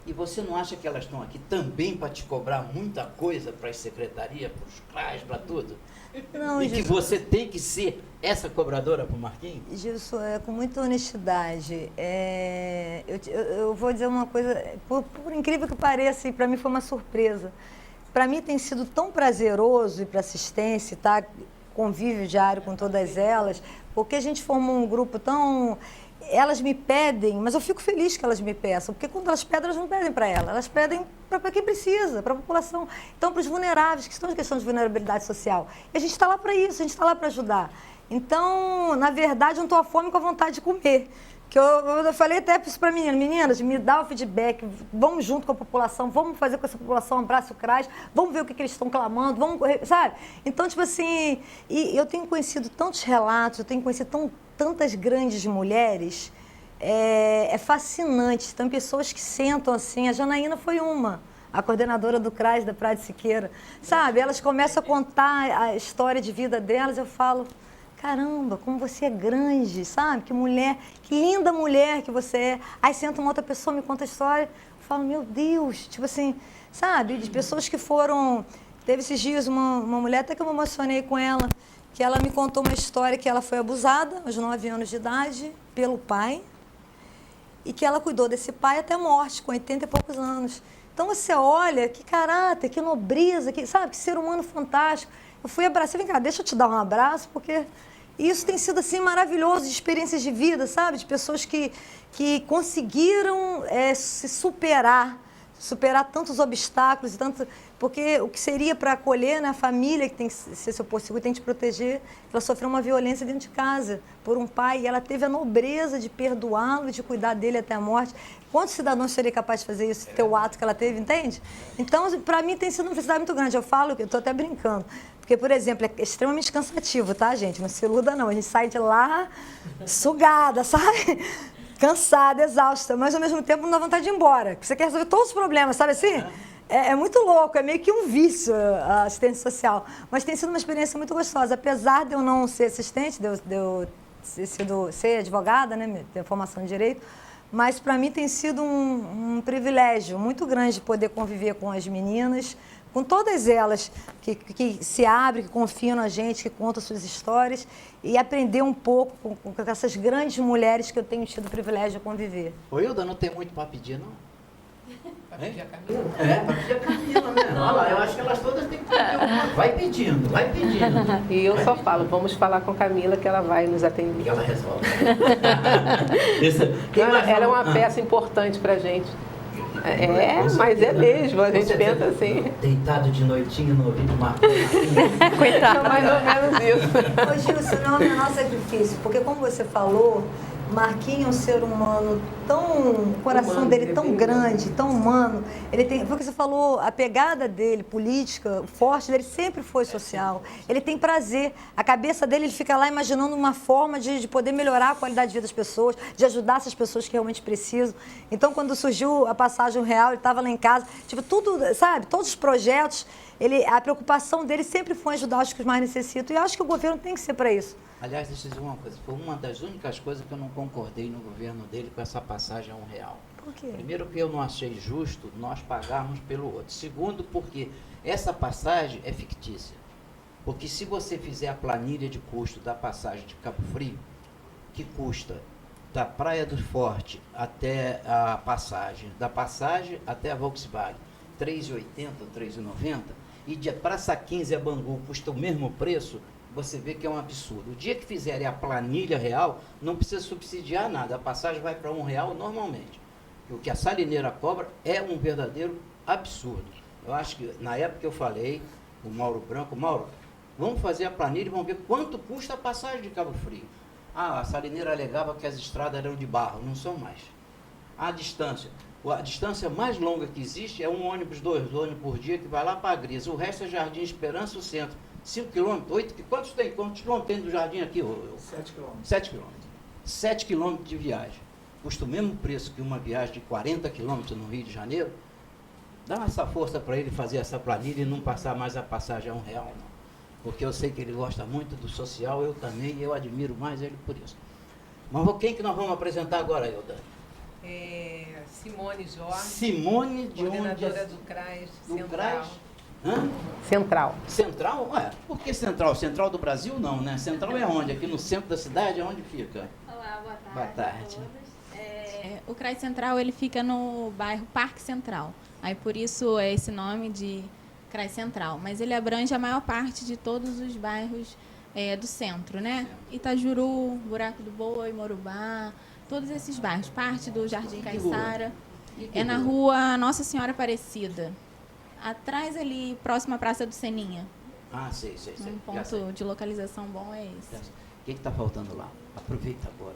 E você não acha que elas estão aqui também para te cobrar muita coisa para as secretarias, para os CRAs, para tudo? Não, e que você tem que ser essa cobradora para o Marquinhos? Gilson, com muita honestidade, eu vou dizer uma coisa, por incrível que pareça, para mim foi uma surpresa. Para mim tem sido tão prazeroso ir para assistência, tá? Convívio diário com todas elas, porque a gente formou um grupo tão... Elas me pedem, mas eu fico feliz que elas me peçam, porque quando elas pedem, elas não pedem para elas pedem para quem precisa, para a população. Então, para os vulneráveis, que estão em questão de vulnerabilidade social. E a gente está lá para isso, a gente está lá para ajudar. Então, na verdade, eu não estou à fome com a vontade de comer. Que eu falei até isso para meninas, me dá o feedback, vamos junto com a população, vamos fazer com essa população um abraço CRAS, vamos ver o que eles estão clamando, vamos, sabe? Então, tipo assim, e eu tenho conhecido tantos relatos, eu tenho conhecido tantas grandes mulheres, é fascinante. Tem pessoas que sentam assim, a Janaína foi uma, a coordenadora do CRAS da Praia de Siqueira, sabe? Elas começam a contar a história de vida delas, eu falo... Caramba, como você é grande, sabe? Que mulher, que linda mulher que você é. Aí senta uma outra pessoa, me conta a história. Eu falo, meu Deus, tipo assim, sabe? De pessoas que foram... Teve esses dias uma mulher, até que eu me emocionei com ela, que ela me contou uma história que ela foi abusada, aos 9 anos de idade, pelo pai, e que ela cuidou desse pai até a morte, com 80 e poucos anos. Então você olha, que caráter, que nobreza, sabe? Que ser humano fantástico. Eu fui abraçar, vem cá, deixa eu te dar um abraço, porque... E isso tem sido, assim, maravilhoso, de experiências de vida, sabe? De pessoas que conseguiram se superar tantos obstáculos, porque o que seria para acolher, né, a família que tem que ser seu porto seguro, tem que te proteger, ela sofreu uma violência dentro de casa por um pai e ela teve a nobreza de perdoá-lo e de cuidar dele até a morte. Quantos cidadãos seriam capazes de fazer isso, ter o ato que ela teve, entende? Então, para mim, tem sido uma felicidade muito grande. Eu falo, eu estou até brincando, porque, por exemplo, é extremamente cansativo, tá, gente? Não se iluda, não. A gente sai de lá sugada, sabe? Cansada, exausta, mas ao mesmo tempo não dá vontade de ir embora. Você quer resolver todos os problemas, sabe assim? É muito louco, é meio que um vício a assistência social. Mas tem sido uma experiência muito gostosa. Apesar de eu não ser assistente, de eu ser advogada, né, ter formação em direito, mas para mim tem sido um privilégio muito grande poder conviver com as meninas, com todas elas que se abrem, que confiam na gente, que contam suas histórias e aprender um pouco com essas grandes mulheres que eu tenho tido o privilégio de conviver. Ô, Hilda, não tem muito para pedir, não? Para pedir a Camila? Para pedir a Camila, né? Olha lá, eu acho que elas todas têm que pedir alguma. Vai pedindo, vai pedindo. E eu só falo, vamos falar com a Camila que ela vai nos atender. E ela resolve. Ela é uma peça importante para a gente. Mas é mesmo, a gente pensa assim. Deitado de noitinho no ouvido Marquinhos. Coitado. Mais ou menos isso. Ô, Gilson, não é o menor sacrifício, porque como você falou, Marquinhos é um ser humano tão... O coração Humano, dele é tão bem grande, tão humano. Ele tem... Foi o que você falou, a pegada dele, política, forte dele sempre foi social. Ele tem prazer. A cabeça dele, ele fica lá imaginando uma forma de poder melhorar a qualidade de vida das pessoas, de ajudar essas pessoas que realmente precisam. Então, quando surgiu a Passagem Real, ele estava lá em casa. Tipo, tudo, sabe? Todos os projetos, a preocupação dele sempre foi ajudar os que mais necessitam. E eu acho que o governo tem que ser para isso. Aliás, deixa eu dizer uma coisa, foi uma das únicas coisas que eu não concordei no governo dele com essa passagem R$1. Por quê? Primeiro, que eu não achei justo nós pagarmos pelo outro. Segundo, porque essa passagem é fictícia. Porque se você fizer a planilha de custo da passagem de Cabo Frio, que custa da Praia do Forte até a passagem, da passagem até a Volkswagen, R$3,80 ou R$3,90, e de Praça 15 a Bangu custa o mesmo preço, você vê que é um absurdo. O dia que fizerem a planilha real, não precisa subsidiar nada. A passagem vai para R$1 normalmente. O que a salineira cobra é um verdadeiro absurdo. Eu acho que, na época que eu falei, o Mauro Branco, Mauro, vamos fazer a planilha e vamos ver quanto custa a passagem de Cabo Frio. Ah, a salineira alegava que as estradas eram de barro, não são mais. A distância mais longa que existe é um ônibus, 2 ônibus por dia, que vai lá para a Grisa. O resto é Jardim Esperança, o centro. 5 quilômetros, 8 quilômetros, quantos quilômetros tem do jardim aqui? 7 quilômetros. 7 quilômetros. 7 quilômetros de viagem. Custa o mesmo preço que uma viagem de 40 quilômetros no Rio de Janeiro. Dá essa força para ele fazer essa planilha e não passar mais a passagem a R$1, não. Porque eu sei que ele gosta muito do social, eu também, e eu admiro mais ele por isso. Mas quem que nós vamos apresentar agora, Ilda? Simone Jorge. Simone de onde? Coordenadora do CRAS Do Central. CRAS? Hã? Central. Central? Ué, por que Central? Central do Brasil não, né? Central é onde? Aqui no centro da cidade, onde fica? Olá, boa tarde. Boa tarde. O CRAS Central, ele fica no bairro Parque Central. Aí por isso é esse nome de CRAS Central. Mas ele abrange a maior parte de todos os bairros do centro, né? Itajuru, Buraco do Boi, Morubá, todos esses bairros. Parte do Jardim Caiçara. É na rua Nossa Senhora Aparecida. Atrás ali, próximo à Praça do Seninha. Ah, sei. Um ponto de localização bom é esse. O que está faltando lá? Aproveita agora.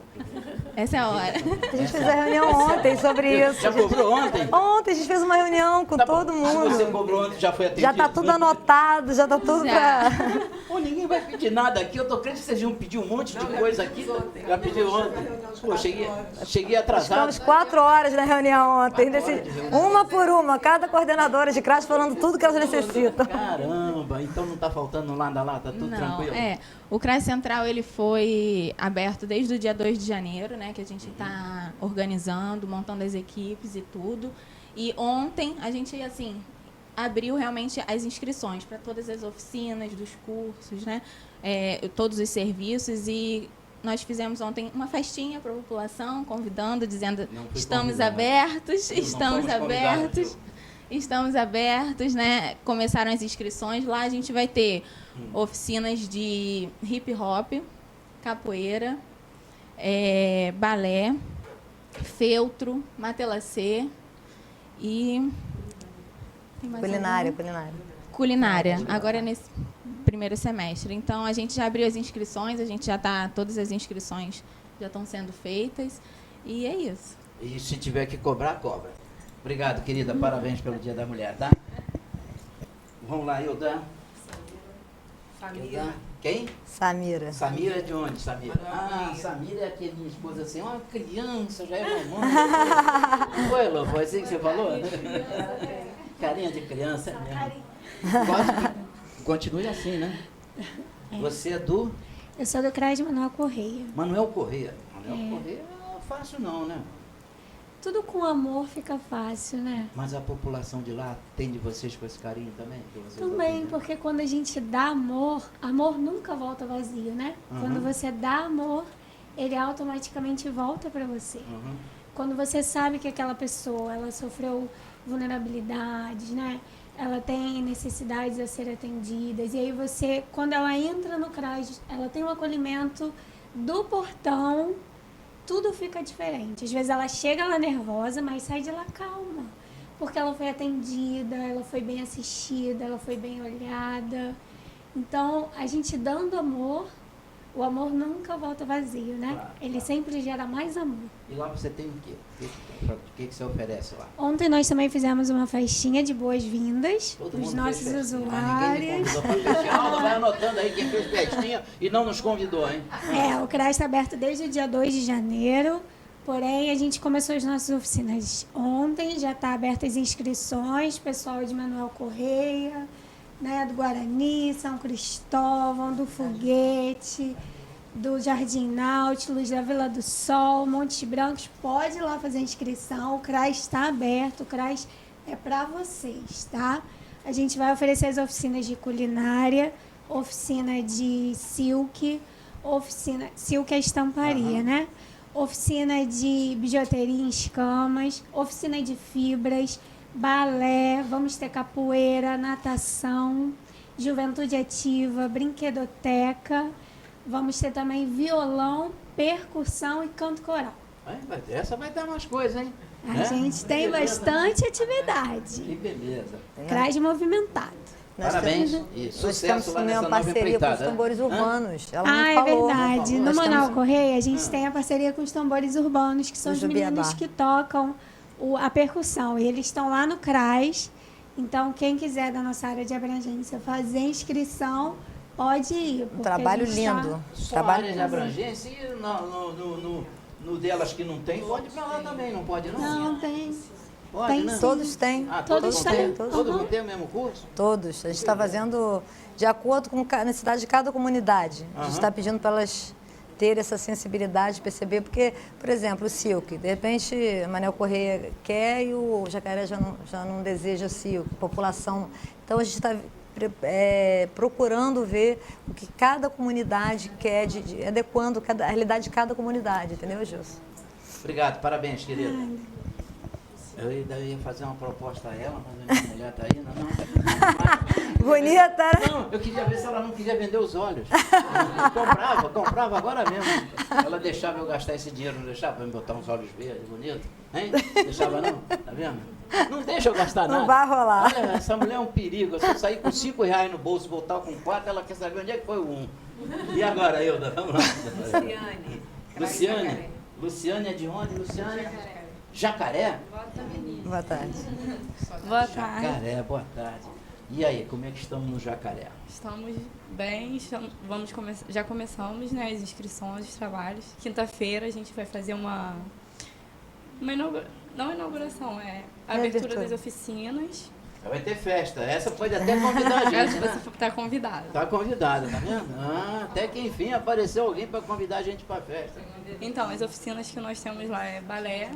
Essa é a hora. A gente fez a reunião ontem sobre isso. Já cobrou ontem? Ontem a gente fez uma reunião com todo mundo. Se você cobrou ontem, já foi atendido? Já está tudo anotado, já está tudo para... Pô, ninguém vai pedir nada aqui. Eu tô crendo que vocês iam pedir um monte de coisa aqui. Já pediu ontem. Pô, cheguei atrasado. Ficamos 4 horas na reunião ontem. Uma por uma, cada coordenadora de CRAS falando tudo que elas necessitam. Caramba, então não está faltando nada lá, tá tudo tranquilo? O CRAS Central ele foi aberto desde o dia 2 de janeiro, né, que a gente está organizando, montando as equipes e tudo. E ontem a gente, assim, abriu realmente as inscrições para todas as oficinas dos cursos, né, todos os serviços, e nós fizemos ontem uma festinha para a população, convidando, dizendo estamos abertos, estamos abertos, né? Começaram as inscrições. Lá a gente vai ter oficinas de hip hop, capoeira, balé, feltro, matelacê e... Culinária. Agora é nesse primeiro semestre. Então, a gente já abriu as inscrições, todas as inscrições já estão sendo feitas, e é isso. E se tiver que cobrar, cobra. Obrigado, querida. Parabéns pelo Dia da Mulher, tá? Vamos lá, Ilda. Samira. Quem? Samira. Samira de onde, Samira? Samira é aquele minha esposa assim, uma criança, já é mamãe. Não foi, Elô? Foi assim que você falou? Carinha de criança, é mesmo. Continue assim, né? Você é do? Eu sou do CRAS Manuel Correia. Manuel Correia. Manuel Correia não é fácil não, né? Tudo com amor fica fácil, né? Mas a população de lá atende vocês com esse carinho também? Também, porque quando a gente dá amor, amor nunca volta vazio, né? Quando você dá amor, ele automaticamente volta para você. Quando você sabe que aquela pessoa, ela sofreu vulnerabilidades, né? Ela tem necessidades a ser atendidas. E aí você, quando ela entra no CRAS, ela tem um acolhimento do portão, tudo fica diferente. Às vezes ela chega lá nervosa, mas sai de lá calma. Porque ela foi atendida, ela foi bem assistida, ela foi bem olhada. Então, a gente dando amor, o amor nunca volta vazio, né? Claro, Ele sempre gera mais amor. E lá você tem o quê? O que você oferece lá? Ontem nós também fizemos uma festinha de boas-vindas para os nossos Ninguém me usuários. convidou pra festinha. Alda, vai anotando aí quem fez festinha e não nos convidou, hein? O CRAS está aberto desde o dia 2 de janeiro, porém a gente começou as nossas oficinas ontem, já está abertas as inscrições, pessoal de Manuel Correia, né, do Guarani, São Cristóvão, do Foguete, do Jardim Nautilus, da Vila do Sol, Montes Brancos, pode ir lá fazer a inscrição, o CRAS está aberto, o CRAS é para vocês, tá? A gente vai oferecer as oficinas de culinária, oficina de silk, silk é estamparia, né? Oficina de bijuteria em escamas, oficina de fibras, balé, vamos ter capoeira, natação, juventude ativa, brinquedoteca, vamos ter também violão, percussão e canto coral. Essa vai dar umas coisas, hein? A gente tem bastante atividade. Que beleza. CRAS movimentado. Parabéns. E sucesso lá nessa nova empreitada. Com os tambores urbanos. Ela é falou. verdade. No Manuel Correia, a gente tem a parceria com os tambores urbanos, que são os meninos que tocam a percussão. E eles estão lá no CRAS. Então, quem quiser da nossa área de abrangência fazer inscrição, pode ir. Um trabalho lindo. Só área de abrangência e no delas que não tem, pode ir para lá também, não pode não? Não, tem. Pode, tem, né? Todos têm. Todos têm? Todo mundo tem o mesmo curso? Todos. A gente está fazendo de acordo com a necessidade de cada comunidade. A gente está pedindo para elas terem essa sensibilidade, perceber, porque, por exemplo, o silk, de repente, Manuel Correia quer e o Jacaré já não deseja silk, população. Então, a gente está procurando ver o que cada comunidade quer, adequando a realidade de cada comunidade, entendeu, Gilson? Obrigado, parabéns, querida. Eu ia fazer uma proposta a ela, mas a minha mulher está aí, não. Bonita, né? Não, eu queria ver se ela não queria vender os olhos. Comprava agora mesmo. Ela deixava eu gastar esse dinheiro, não deixava para me botar uns olhos verdes, bonitos, hein? Deixava não, tá vendo? Não deixa eu gastar nada. Não vai rolar. Olha, essa mulher é um perigo. Se eu sair com R$5 no bolso e voltar com 4, ela quer saber onde é que foi o 1. E agora, Ilda? Vamos lá. Luciane. Luciane é de onde, Luciane? Jacaré? Boa tarde. Boa tarde. Jacaré, boa tarde. E aí, como é que estamos no Jacaré? Estamos bem, já começamos, né, as inscrições, os trabalhos. Quinta-feira a gente vai fazer uma inauguração, a abertura das oficinas. Vai ter festa. Essa pode até convidar a gente. Você está convidada. Está convidada, tá vendo? Até que enfim apareceu alguém para convidar a gente para a festa. Então, as oficinas que nós temos lá é balé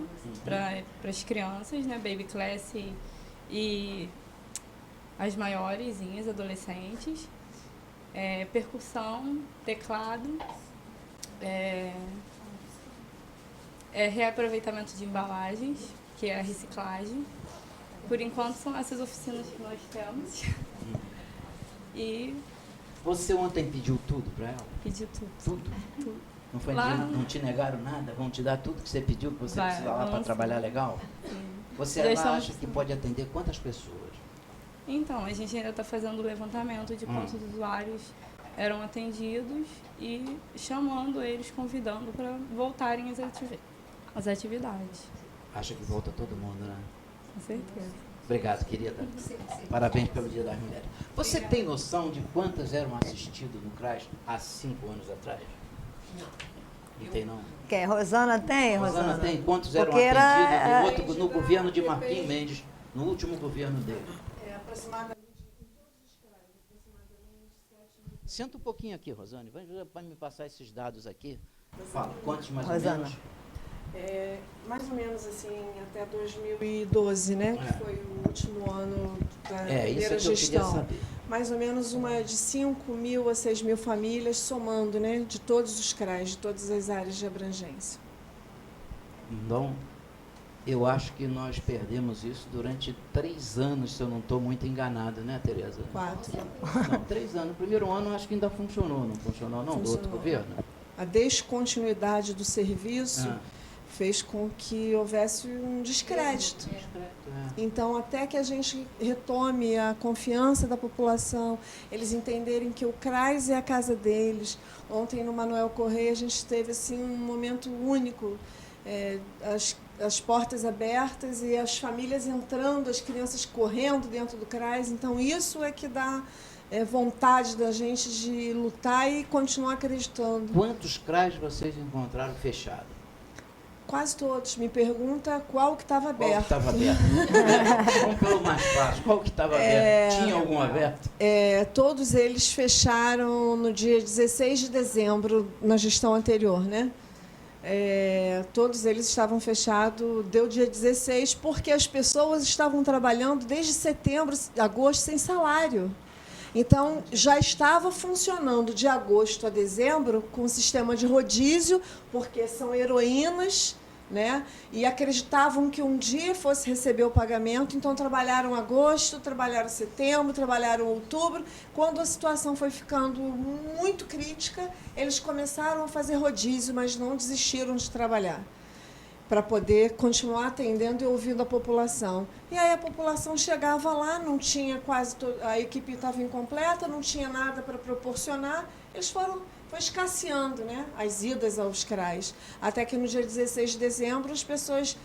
para as crianças, né? Baby class e as maiores, adolescentes. Percussão, teclado, reaproveitamento de embalagens, que é a reciclagem. Por enquanto, são essas oficinas que nós temos. E você ontem pediu tudo para ela? Pedi tudo. Tudo? Não, foi lá... não te negaram nada? Vão te dar tudo que você pediu, que você precisa lá para trabalhar legal? Sim. Você acha que pode atender quantas pessoas? Então, a gente ainda está fazendo o levantamento de quantos usuários eram atendidos e chamando eles, convidando para voltarem às atividades. Acha que volta todo mundo, né? Com certeza. Obrigado, querida. Parabéns pelo Dia das Mulheres. Você tem noção de quantas eram assistidas no CRAS há 5 anos atrás? Não tem, não? Quem? Rosana tem? Rosana tem. Quantos eram atendidos no governo de Marquinhos Mendes, no último governo dele? Aproximadamente. Senta um pouquinho aqui, Rosane. Vai me passar esses dados aqui. Fala, quantos mais Rosana. ou menos? Mais ou menos assim, até 2012, né? Que foi o último ano da primeira gestão. Mais ou menos uma de 5.000 a 6.000 famílias, somando, né? De todos os CRAs, de todas as áreas de abrangência. Então, eu acho que nós perdemos isso durante 3 anos, se eu não estou muito enganado, né, Tereza? 4. Não, 3 anos. O primeiro ano acho que ainda funcionou, não funcionou não, do outro governo? A descontinuidade do serviço fez com que houvesse um descrédito. Então, até que a gente retome a confiança da população, eles entenderem que o CRAS é a casa deles. Ontem, no Manuel Correia, a gente teve assim, um momento único, as portas abertas e as famílias entrando, as crianças correndo dentro do CRAS. Então, isso é que dá vontade da gente de lutar e continuar acreditando. Quantos CRAS vocês encontraram fechados? Quase todos. Me pergunta qual que estava aberto. Qual que estava aberto? Vamos pelo mais fácil. Qual que estava aberto? Tinha algum aberto? Todos eles fecharam no dia 16 de dezembro, na gestão anterior, né? Todos eles estavam fechados, deu dia 16, porque as pessoas estavam trabalhando desde setembro, agosto, sem salário. Então, já estava funcionando de agosto a dezembro com um sistema de rodízio, porque são heroínas, né? E acreditavam que um dia fosse receber o pagamento, então trabalharam agosto, trabalharam setembro, trabalharam outubro. Quando a situação foi ficando muito crítica, eles começaram a fazer rodízio, mas não desistiram de trabalhar, para poder continuar atendendo e ouvindo a população. E aí a população chegava lá, não tinha a equipe estava incompleta, não tinha nada para proporcionar, eles foi escasseando, né, as idas aos CRAs. Até que no dia 16 de dezembro as pessoas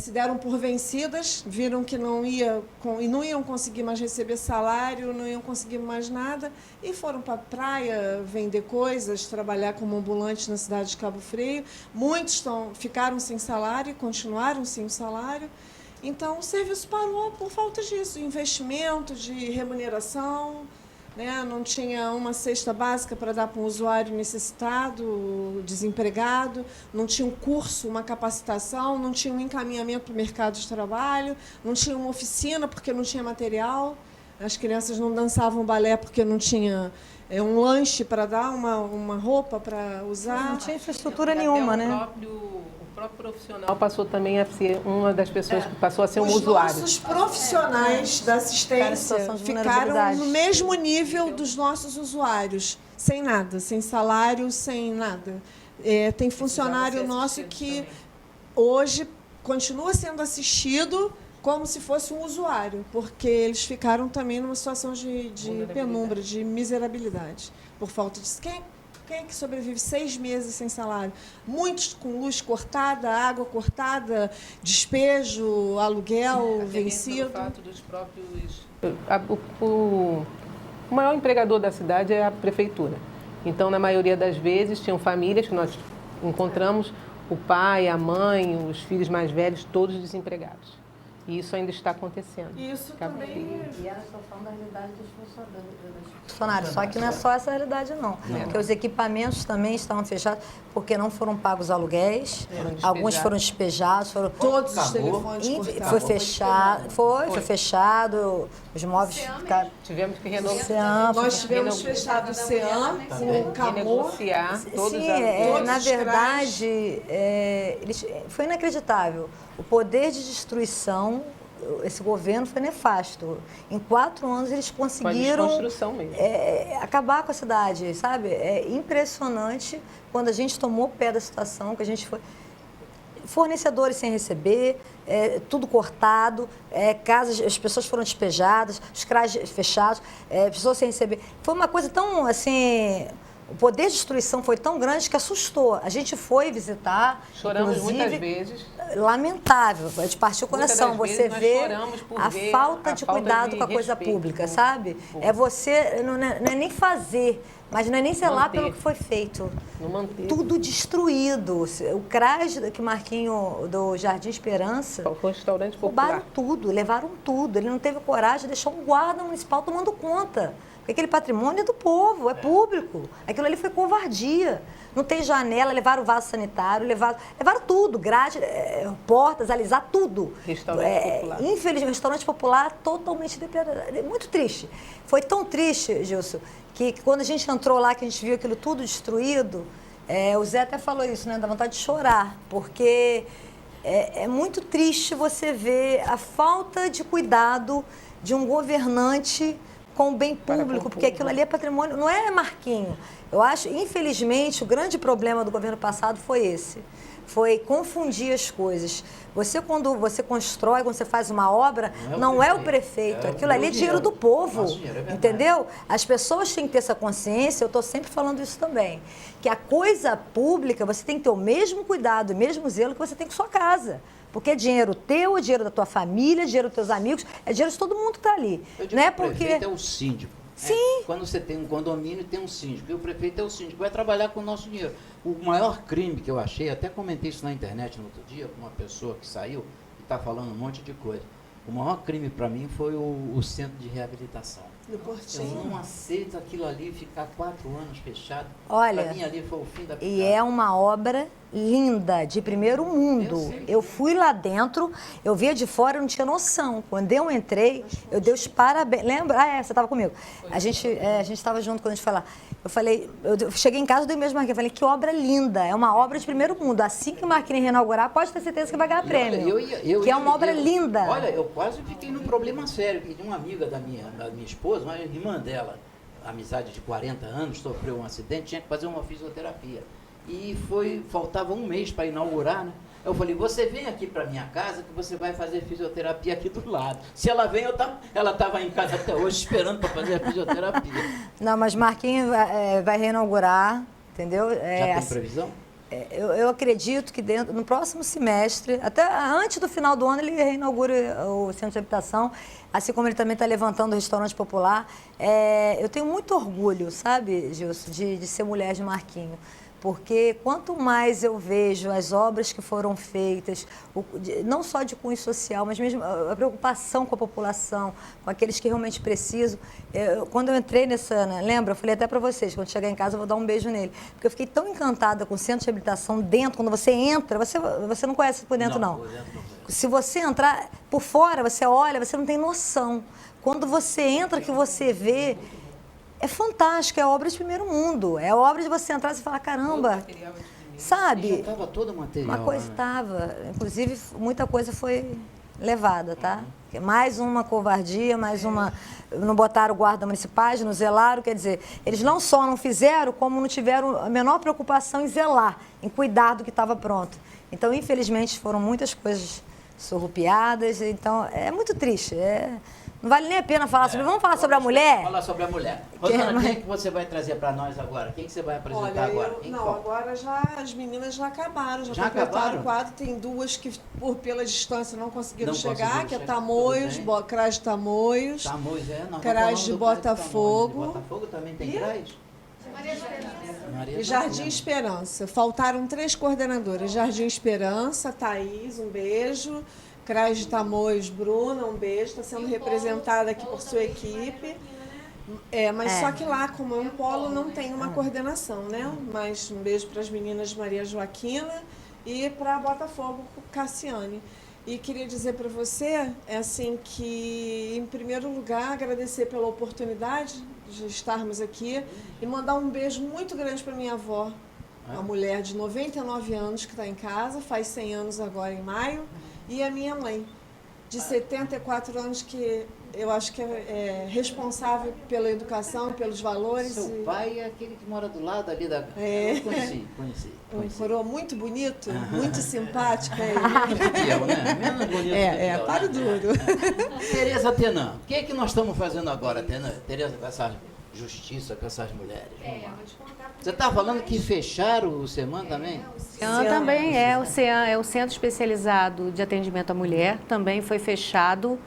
se deram por vencidas, viram que não iam conseguir mais receber salário, não iam conseguir mais nada, e foram para a praia vender coisas, trabalhar como ambulante na cidade de Cabo Frio. Muitos ficaram sem salário e continuaram sem o salário. Então, o serviço parou por falta disso, investimento, de remuneração, né? Não tinha uma cesta básica para dar para um usuário necessitado, desempregado, não tinha um curso, uma capacitação, não tinha um encaminhamento para o mercado de trabalho, não tinha uma oficina porque não tinha material, as crianças não dançavam balé porque não tinha um lanche para dar, uma roupa para usar. Não tinha infraestrutura nenhuma, né? O próprio profissional passou também a ser uma das pessoas que passou a ser um usuário. Os nossos profissionais da assistência ficaram no mesmo nível dos nossos usuários, sem nada, sem salário, sem nada. Tem funcionário nosso que hoje continua sendo assistido como se fosse um usuário, porque eles ficaram também numa situação de penumbra, de miserabilidade, por falta de... Quem é que sobrevive 6 meses sem salário? Muitos com luz cortada, água cortada, despejo, aluguel vencido. Fato dos próprios... O maior empregador da cidade é a prefeitura. Então, na maioria das vezes, tinham famílias que nós encontramos o pai, a mãe, os filhos mais velhos, todos desempregados. E isso ainda está acontecendo. Isso também. E ela está falando da realidade dos funcionários. Só que não é só essa realidade, não. Porque os equipamentos também estavam fechados porque não foram pagos aluguéis. Alguns foram despejados. Todos os telefones cortados. Foi fechado. Foi fechado. Os móveis ficaram... Tivemos que renovar. Nós tivemos fechado o CEAM, o CAMO. Renegociar todos Sim, na verdade, foi inacreditável. O poder de destruição, esse governo foi nefasto. Em 4 anos eles conseguiram acabar com a cidade, sabe? É impressionante quando a gente tomou o pé da situação, que a gente foi... Fornecedores sem receber, tudo cortado, casas, as pessoas foram despejadas, os CRAs fechados, pessoas sem receber. Foi uma coisa tão, assim... O poder de destruição foi tão grande que assustou. A gente foi visitar. Choramos muitas vezes. Lamentável, a gente partiu o coração. Você vê a falta de cuidado com a coisa pública, sabe? Você, não é nem fazer, mas não é nem zelar pelo que foi feito. Tudo destruído. O CRAS que Marquinho do Jardim Esperança. Foi um restaurante popular. Roubaram tudo, levaram tudo. Ele não teve coragem de deixar um guarda municipal tomando conta. Aquele patrimônio é do povo, é público. Aquilo ali foi covardia. Não tem janela, levaram o vaso sanitário, levaram tudo, grade, portas, alisar tudo. Restaurante popular. Infelizmente, restaurante popular totalmente depredado. É muito triste. Foi tão triste, Gilson, que quando a gente entrou lá, que a gente viu aquilo tudo destruído, o Zé até falou isso, né? Dá vontade de chorar, porque é muito triste você ver a falta de cuidado de um governante como bem público, porque aquilo ali é patrimônio, não é Marquinho. Eu acho, infelizmente, o grande problema do governo passado foi esse. Foi confundir as coisas. Você, quando você constrói, quando você faz uma obra, não é o prefeito. Aquilo ali é dinheiro do povo, entendeu? As pessoas têm que ter essa consciência, eu estou sempre falando isso também, que a coisa pública, você tem que ter o mesmo cuidado, o mesmo zelo que você tem com sua casa. Porque é dinheiro teu, é dinheiro da tua família, é dinheiro dos teus amigos, é dinheiro de todo mundo que está ali. Eu digo não é que o porque... prefeito é o síndico. Sim. Quando você tem um condomínio, tem um síndico. E o prefeito é o síndico. Vai trabalhar com o nosso dinheiro. O maior crime que eu achei, até comentei isso na internet no outro dia, com uma pessoa que saiu e está falando um monte de coisa. O maior crime para mim foi o centro de reabilitação. Do Portinho. Eu não aceito aquilo ali ficar 4 anos fechado. Olha, para mim ali foi o fim da e é uma obra linda, de primeiro mundo. Eu fui lá dentro, eu via de fora, eu não tinha noção. Quando eu entrei, eu dei os parabéns. Lembra? você estava comigo. A gente estava junto quando a gente foi lá. Eu falei, eu cheguei em casa, eu dei mesmo Marquinhos. Falei, que obra linda, é uma obra de primeiro mundo. Assim que o Marquinhos reinaugurar, pode ter certeza que vai ganhar prêmio. Que é uma obra linda. Olha, eu quase fiquei num problema sério. Que uma amiga da minha esposa, uma irmã dela, amizade de 40 anos, sofreu um acidente, tinha que fazer uma fisioterapia. E faltava um mês para inaugurar, né? Eu falei, você vem aqui para minha casa que você vai fazer fisioterapia aqui do lado. Se ela vem, ela estava em casa até hoje esperando para fazer a fisioterapia. Não, mas Marquinhos vai reinaugurar, entendeu? Já tem previsão? Eu acredito que no próximo semestre, até antes do final do ano, ele reinaugura o centro de habitação, assim como ele também está levantando o restaurante popular. Eu tenho muito orgulho, sabe, Gilson, de ser mulher de Marquinhos. Porque quanto mais eu vejo as obras que foram feitas, não só de cunho social, mas mesmo a preocupação com a população, com aqueles que realmente precisam. Quando eu entrei nessa, né, lembra? Eu falei até para vocês, quando chegar em casa eu vou dar um beijo nele. Porque eu fiquei tão encantada com o centro de habitação dentro, quando você entra, você não conhece por dentro, não. Se você entrar por fora, você olha, você não tem noção. Quando você entra, que você vê... É fantástico, é obra de primeiro mundo. É obra de você entrar e falar, caramba, sabe? Já estava todo o material. Uma coisa estava, inclusive muita coisa foi levada, tá? Mais uma covardia, mais uma... Não botaram guarda municipais, não zelaram, quer dizer, eles não só não fizeram, como não tiveram a menor preocupação em zelar, em cuidar do que estava pronto. Então, infelizmente, foram muitas coisas surrupiadas, então é muito triste, não vale nem a pena falar sobre... Vamos falar sobre a mulher? Vamos falar sobre a mulher. Rosana, quem é que você vai trazer para nós agora? Quem que você vai apresentar agora? Agora as meninas já acabaram. Já acabaram? O quadro. Tem duas que, pela distância, não conseguiram chegar, que é Tamoios, CRAS de Tamoios. Tamoios, CRAS de Botafogo. Botafogo também tem CRAS? E Jardim Esperança. Faltaram 3 coordenadoras. Jardim Esperança, Thaís, um beijo. CRAS de Tamoios, Bruna, um beijo. Está sendo representada aqui por sua equipe. Mas só que lá, como é um polo, não tem uma coordenação, né? Mas um beijo para as meninas de Maria Joaquina e para Botafogo, Cassiane. E queria dizer para você, que, em primeiro lugar, agradecer pela oportunidade de estarmos aqui e mandar um beijo muito grande para minha avó, uma mulher de 99 anos que está em casa, faz 100 anos agora em maio, e a minha mãe, de 74 anos, que eu acho que é responsável pela educação, pelos valores. Seu pai é aquele que mora do lado ali da... Conheci. Um coroa muito bonito, muito simpático. Eu, né? Menos bonito para duro. Tereza Tenan, o que é que nós estamos fazendo agora, Tereza, com essa justiça, com essas mulheres? Você está falando que fecharam o CEAM também? O CEAM também o CEAM é o Centro Especializado de Atendimento à Mulher, também foi fechado.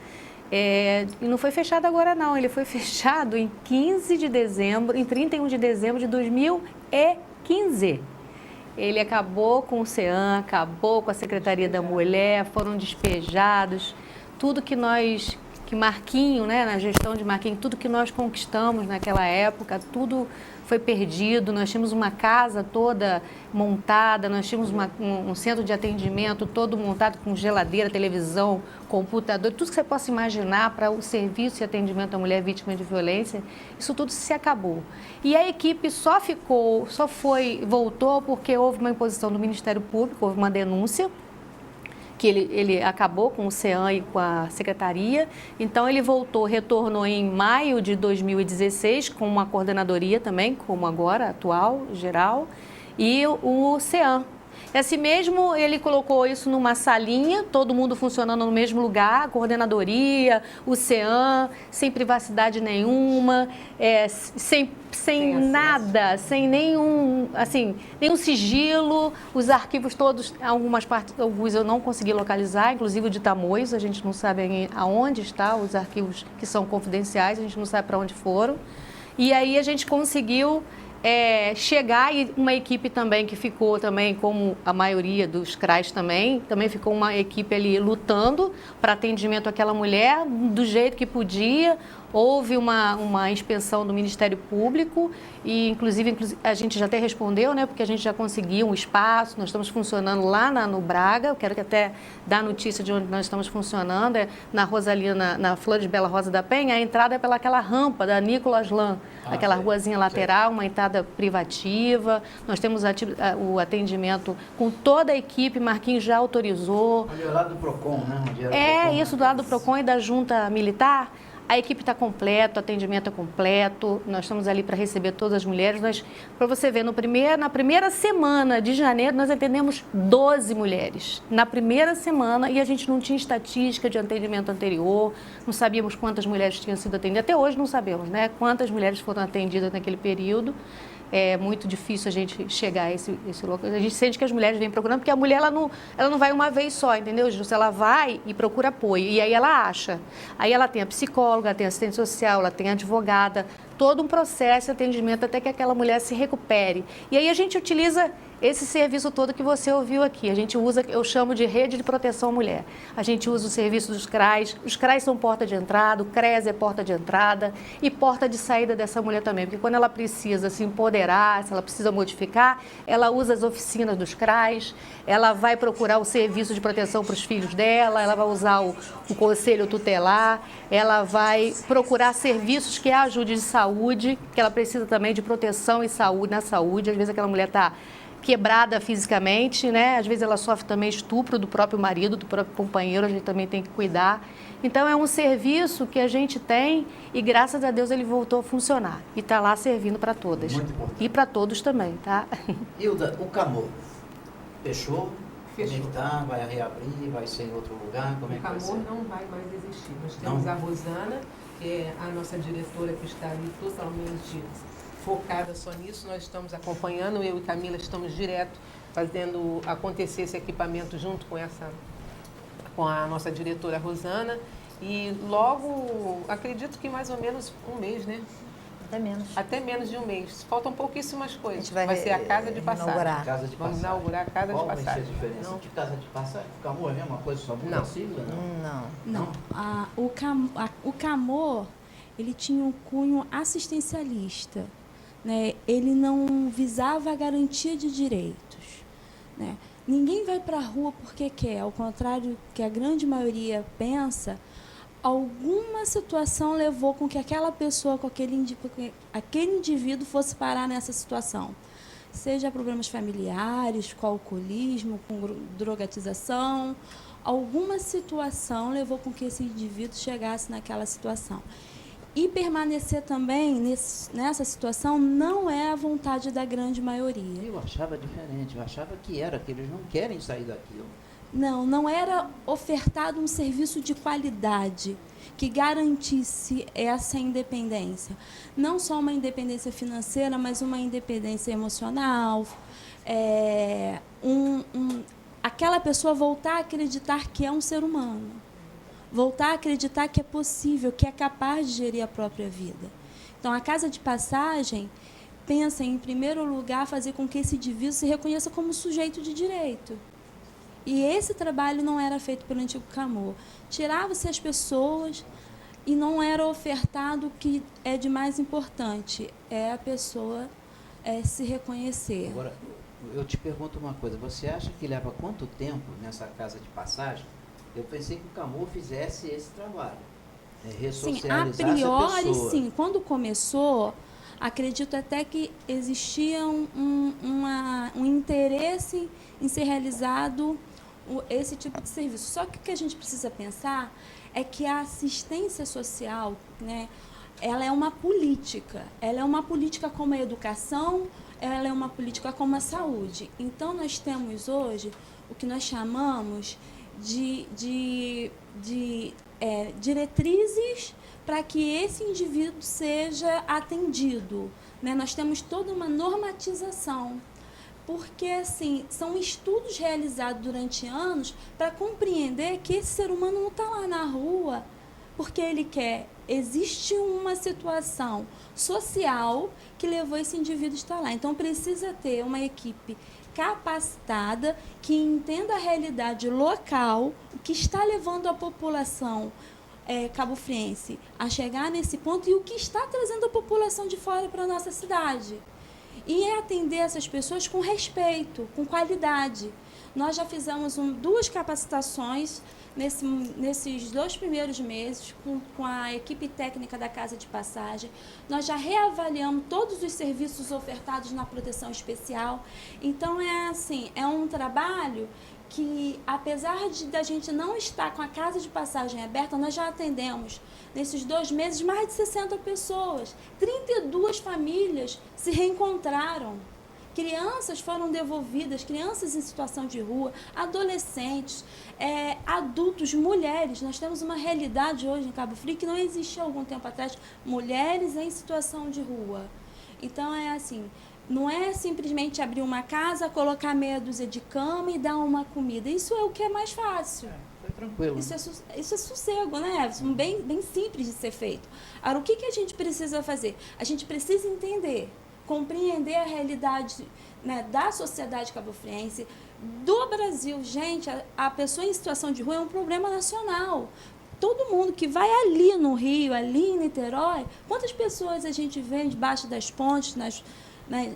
E não foi fechado agora não, ele foi fechado em 15 de dezembro, em 31 de dezembro de 2015. Ele acabou com o CEAM, acabou com a Secretaria da Mulher, foram despejados, tudo que Marquinho, né, na gestão de Marquinho, tudo que nós conquistamos naquela época, tudo foi perdido. Nós tínhamos uma casa toda montada, nós tínhamos um centro de atendimento todo montado com geladeira, televisão, computador, tudo que você possa imaginar para o serviço de atendimento à mulher vítima de violência, isso tudo se acabou. E a equipe voltou porque houve uma imposição do Ministério Público, houve uma denúncia, que ele acabou com o CEAM e com a secretaria. Então, ele retornou em maio de 2016 com uma coordenadoria também, como agora, atual, geral, e o CEAM. E assim mesmo, ele colocou isso numa salinha, todo mundo funcionando no mesmo lugar, a coordenadoria, o CEAM, sem privacidade nenhuma, sem nada, sem nenhum sigilo, os arquivos todos, alguns eu não consegui localizar, inclusive o de Tamoios, a gente não sabe aonde está, os arquivos que são confidenciais, a gente não sabe para onde foram. E aí a gente conseguiu chegar, e uma equipe também que ficou também, como a maioria dos CRAs também ficou uma equipe ali lutando para atendimento àquela mulher do jeito que podia. Houve uma inspeção do Ministério Público e, inclusive, a gente já até respondeu, né, porque a gente já conseguiu um espaço, nós estamos funcionando lá no Braga, eu quero até dar notícia de onde nós estamos funcionando, na Rosalina, na Flores Bela Rosa da Penha, a entrada é pelaquela rampa da Nicolas Lan, aquela ruazinha lateral, uma entrada privativa, nós temos o atendimento com toda a equipe, Marquinhos já autorizou. Ali ao lado do PROCON, né? Isso, do lado do PROCON e da Junta Militar. A equipe está completa, o atendimento é completo, nós estamos ali para receber todas as mulheres. Para você ver, na primeira semana de janeiro, nós atendemos 12 mulheres. Na primeira semana, e a gente não tinha estatística de atendimento anterior, não sabíamos quantas mulheres tinham sido atendidas. Até hoje não sabemos, né? Quantas mulheres foram atendidas naquele período. É muito difícil a gente chegar a esse local. A gente sente que as mulheres vêm procurando, porque a mulher ela não vai uma vez só, entendeu, Gilson? Ela vai e procura apoio, e aí ela acha. Aí ela tem a psicóloga, ela tem a assistente social, ela tem a advogada, todo um processo de atendimento até que aquela mulher se recupere. E aí a gente utiliza esse serviço todo que você ouviu aqui. A gente usa, eu chamo de rede de proteção à mulher. A gente usa o serviço dos CRAs, os CRAs são porta de entrada, o CRES é porta de entrada e porta de saída dessa mulher também, porque quando ela precisa se empoderar, se ela precisa modificar, ela usa as oficinas dos CRAs, ela vai procurar o serviço de proteção para os filhos dela, ela vai usar o conselho tutelar, ela vai procurar serviços que a ajude de saúde, que ela precisa também de proteção e saúde na saúde. Às vezes aquela mulher está quebrada fisicamente, né? Às vezes ela sofre também estupro do próprio marido, do próprio companheiro, a gente também tem que cuidar. Então é um serviço que a gente tem e graças a Deus ele voltou a funcionar e está lá servindo para todas. Muito importante. E para todos também, tá? Hilda, o CAMOR fechou? Fechou. Como é que tá? Vai reabrir? Vai ser em outro lugar? Como é que vai ser? O CAMOR não vai mais existir. Nós temos a Rosana, que é a nossa diretora que está ali totalmente focada só nisso. Nós estamos acompanhando, eu e Camila estamos direto fazendo acontecer esse equipamento junto com a nossa diretora Rosana. E logo, acredito que mais ou menos um mês, né? Até menos. Até menos de um mês. Faltam pouquíssimas coisas. A gente vai ser a casa de passagem. Vamos inaugurar a casa de passagem. Qual vai ser a diferença de casa de passagem? O CAMOR é a mesma coisa, só muda a sigla? Não. O CAMOR, ele tinha um cunho assistencialista. Né? Ele não visava a garantia de direitos. Né? Ninguém vai para a rua porque quer, ao contrário que a grande maioria pensa, alguma situação levou com que aquela pessoa, com aquele indivíduo fosse parar nessa situação. Seja problemas familiares, com alcoolismo, com drogatização, alguma situação levou com que esse indivíduo chegasse naquela situação. E permanecer também nessa situação não é a vontade da grande maioria. Eu achava diferente, eu achava que eles não querem sair daquilo. Não era ofertado um serviço de qualidade que garantisse essa independência. Não só uma independência financeira, mas uma independência emocional. Aquela pessoa voltar a acreditar que é um ser humano. Voltar a acreditar que é possível, que é capaz de gerir a própria vida. Então, a casa de passagem pensa, em primeiro lugar, fazer com que esse indivíduo se reconheça como sujeito de direito. E esse trabalho não era feito pelo antigo CAMOR. Tirava-se as pessoas e não era ofertado o que é de mais importante, é a pessoa se reconhecer. Agora, eu te pergunto uma coisa, você acha que leva quanto tempo nessa casa de passagem? Eu pensei que o CAMOR fizesse esse trabalho, ressocializar sim, a priori, essa pessoa. Sim. Quando começou, acredito até que existia um interesse em ser realizado esse tipo de serviço. Só que o que a gente precisa pensar é que a assistência social, né, ela é uma política. Ela é uma política como a educação, ela é uma política como a saúde. Então, nós temos hoje o que nós chamamos de diretrizes para que esse indivíduo seja atendido, né? Nós temos toda uma normatização, porque assim, são estudos realizados durante anos para compreender que esse ser humano não está lá na rua porque ele quer. Existe uma situação social que levou esse indivíduo a estar lá. Então, precisa ter uma equipe capacitada que entenda a realidade local, o que está levando a população cabofriense a chegar nesse ponto e o que está trazendo a população de fora para a nossa cidade. E atender essas pessoas com respeito, com qualidade. Nós já fizemos 2 capacitações nesses 2 primeiros meses com a equipe técnica da Casa de Passagem. Nós já reavaliamos todos os serviços ofertados na proteção especial. Então, é um trabalho que, apesar da gente não estar com a Casa de Passagem aberta, nós já atendemos, nesses 2 meses, mais de 60 pessoas. 32 famílias se reencontraram. Crianças foram devolvidas, crianças em situação de rua, adolescentes, adultos, mulheres. Nós temos uma realidade hoje em Cabo Frio que não existia há algum tempo atrás, mulheres em situação de rua. Então, não é simplesmente abrir uma casa, colocar meia dúzia de cama e dar uma comida. Isso é o que é mais fácil. Tranquilo. Isso é sossego, né? Bem simples de ser feito. Agora, o que a gente precisa fazer? A gente precisa entender, compreender a realidade, né, da sociedade cabofriense, do Brasil. Gente, a pessoa em situação de rua é um problema nacional. Todo mundo que vai ali no Rio, ali em Niterói, quantas pessoas a gente vê debaixo das pontes,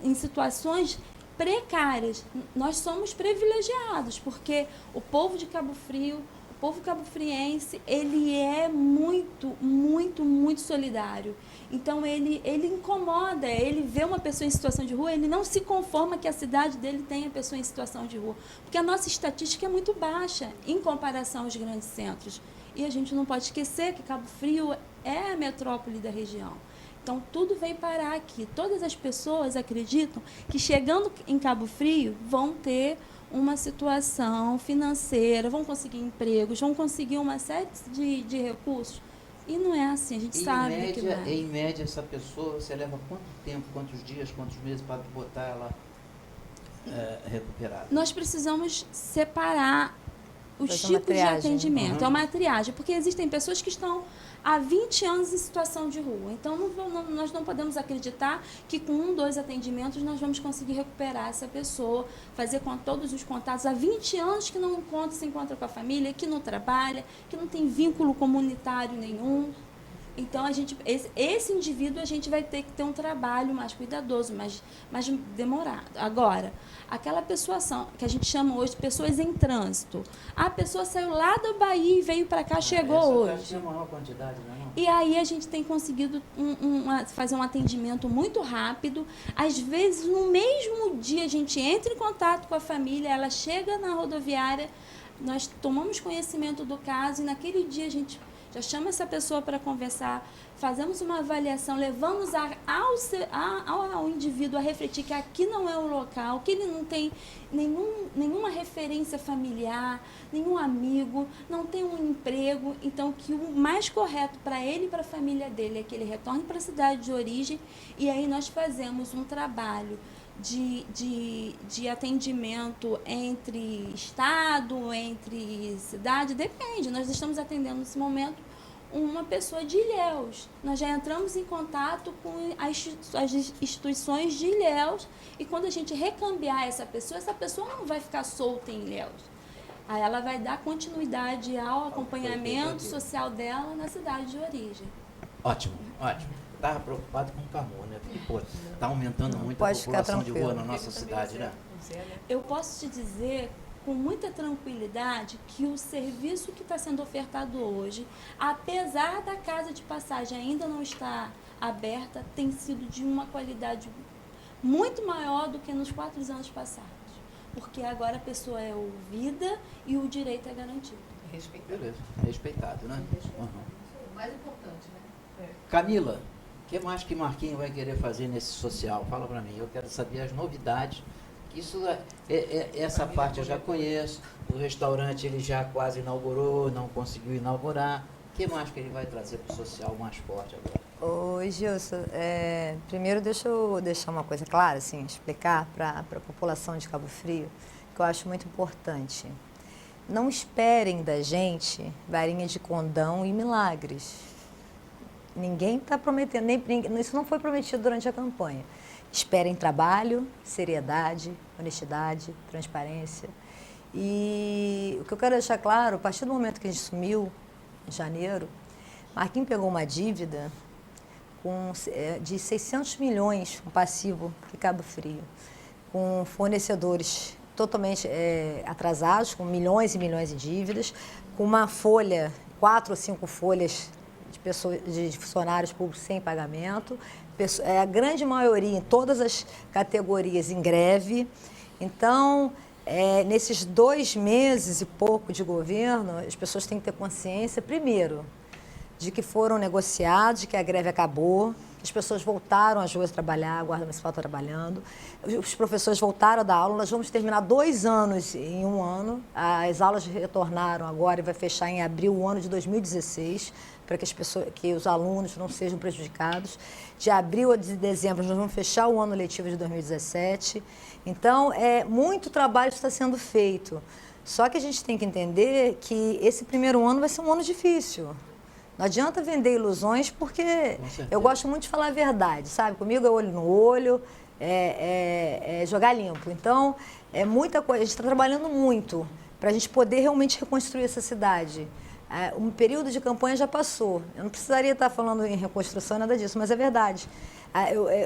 em situações precárias? Nós somos privilegiados, porque o povo de Cabo Frio, o povo cabofriense, ele é muito, muito, muito solidário. Então, ele incomoda, ele vê uma pessoa em situação de rua, ele não se conforma que a cidade dele tenha pessoa em situação de rua. Porque a nossa estatística é muito baixa em comparação aos grandes centros. E a gente não pode esquecer que Cabo Frio é a metrópole da região. Então, tudo vem parar aqui. Todas as pessoas acreditam que, chegando em Cabo Frio, vão ter uma situação financeira, vão conseguir empregos, vão conseguir uma série de recursos. E não é assim, a gente sabe que não é. Em média, essa pessoa, você leva quanto tempo, quantos dias, quantos meses para botar ela recuperada? Nós precisamos separar os tipos de atendimento. É uma triagem, porque existem pessoas que estão há 20 anos em situação de rua. Então, nós não podemos acreditar que com 1, 2 atendimentos nós vamos conseguir recuperar essa pessoa, fazer com todos os contatos. Há 20 anos que não se encontra com a família, que não trabalha, que não tem vínculo comunitário nenhum. Então, esse indivíduo, a gente vai ter que ter um trabalho mais cuidadoso, mais demorado. Agora, aquela pessoa que a gente chama hoje de pessoas em trânsito. A pessoa saiu lá da Bahia e veio para cá, chegou hoje. É a maior quantidade, não é, não? E aí a gente tem conseguido fazer um atendimento muito rápido. Às vezes, no mesmo dia, a gente entra em contato com a família, ela chega na rodoviária, nós tomamos conhecimento do caso e naquele dia a gente já chama essa pessoa para conversar, fazemos uma avaliação, levamos ao indivíduo a refletir que aqui não é o local, que ele não tem nenhuma referência familiar, nenhum amigo, não tem um emprego. Então, que o mais correto para ele e para a família dele é que ele retorne para a cidade de origem, e aí nós fazemos um trabalho de atendimento entre estado, entre cidade, depende. Nós estamos atendendo nesse momento uma pessoa de Ilhéus. Nós já entramos em contato com as instituições de Ilhéus, e quando a gente recambiar essa pessoa não vai ficar solta em Ilhéus. Aí ela vai dar continuidade ao acompanhamento social dela na cidade de origem. Ótimo, ótimo. Estava preocupado com o Camor, né? Porque, pô, está aumentando muito a população de rua na nossa cidade, né? Eu posso te dizer com muita tranquilidade que o serviço que está sendo ofertado hoje, apesar da Casa de Passagem ainda não estar aberta, tem sido de uma qualidade muito maior do que nos 4 anos passados. porque agora a pessoa é ouvida e o direito é garantido. Respeitado. Beleza, respeitado, né? Uhum. O mais importante, né? Camila, o que mais que Marquinhos vai querer fazer nesse social? Fala para mim, eu quero saber as novidades. Isso essa parte eu já conheço, o restaurante ele já quase inaugurou, não conseguiu inaugurar. O que mais que ele vai trazer para o social mais forte agora? Ô, Gilson, primeiro deixa eu deixar uma coisa clara, assim, explicar para a população de Cabo Frio, que eu acho muito importante. Não esperem da gente varinha de condão e milagres. Ninguém está prometendo, isso não foi prometido durante a campanha. Esperem trabalho, seriedade, honestidade, transparência. E o que eu quero deixar claro, a partir do momento que a gente sumiu, em janeiro, Marquinhos pegou uma dívida de 600 milhões, um passivo de Cabo Frio, com fornecedores totalmente atrasados, com milhões e milhões de dívidas, com uma folha, 4 ou 5 folhas de funcionários públicos sem pagamento, a grande maioria em todas as categorias em greve. Então, nesses 2 meses e pouco de governo, as pessoas têm que ter consciência, primeiro, de que foram negociados, de que a greve acabou, que as pessoas voltaram às ruas trabalhar, a Guarda Municipal está trabalhando, os professores voltaram a dar aula, nós vamos terminar 2 anos em 1 ano, as aulas retornaram agora e vai fechar em abril o ano de 2016, para que os alunos não sejam prejudicados. De abril a dezembro nós vamos fechar o ano letivo de 2017. Então, muito trabalho está sendo feito. Só que a gente tem que entender que esse primeiro ano vai ser um ano difícil. Não adianta vender ilusões, porque eu gosto muito de falar a verdade, sabe? Comigo é olho no olho, jogar limpo. Então, muita coisa. A gente está trabalhando muito para a gente poder realmente reconstruir essa cidade. Um período de campanha já passou. Eu não precisaria estar falando em reconstrução, nada disso, mas é verdade.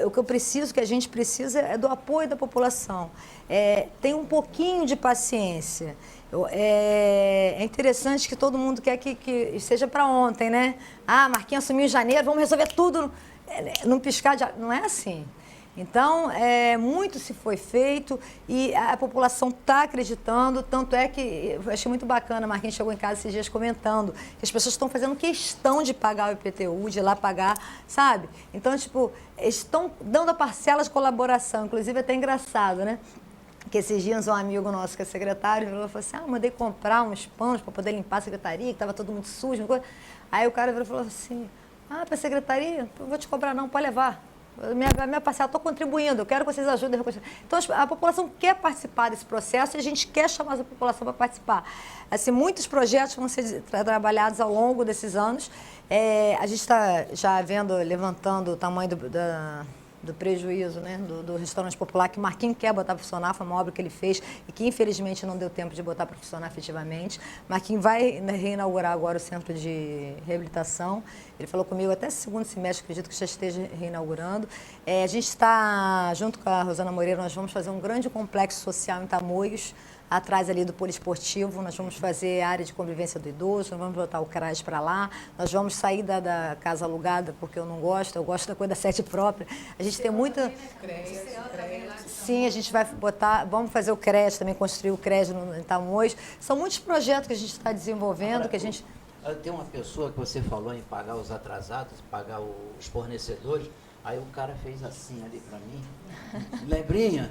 O que a gente precisa é do apoio da população. Tem um pouquinho de paciência. É interessante que todo mundo quer que seja para ontem, né? Marquinhos assumiu em janeiro, vamos resolver tudo num piscar de... Não é assim. Então, muito se foi feito e a população está acreditando, tanto é que eu achei muito bacana, Marquinhos chegou em casa esses dias comentando que as pessoas estão fazendo questão de pagar o IPTU, de ir lá pagar, sabe? Então, eles estão dando a parcela de colaboração, inclusive é até engraçado, né? Que esses dias um amigo nosso que é secretário falou assim, mandei comprar uns panos para poder limpar a secretaria, que estava tudo muito sujo. Aí o cara falou assim, para a secretaria, não vou te cobrar não, pode levar. Minha parcela, estou contribuindo, eu quero que vocês ajudem a reconstruir. Então, a população quer participar desse processo e a gente quer chamar a população para participar. Assim, muitos projetos vão ser trabalhados ao longo desses anos. A gente está já levantando o tamanho do prejuízo, né, do restaurante popular, que Marquinhos quer botar para funcionar, foi uma obra que ele fez e que infelizmente não deu tempo de botar para funcionar efetivamente. Marquinhos vai reinaugurar agora o centro de reabilitação. Ele falou comigo até segundo semestre, acredito que já esteja reinaugurando. A gente está, junto com a Rosana Moreira, nós vamos fazer um grande complexo social em Tamoios, atrás ali do poliesportivo, nós vamos fazer a área de convivência do idoso, nós vamos botar o CRAS para lá, nós vamos sair da casa alugada, porque eu gosto da coisa da sede própria. A gente tem muita... Sim, a gente vai vamos fazer o CRES também, construir o CRES em Tamoios. São muitos projetos que a gente está desenvolvendo, agora, que a gente... Tem uma pessoa que você falou em pagar os atrasados, pagar os fornecedores, aí o cara fez assim ali para mim. Lebrinha,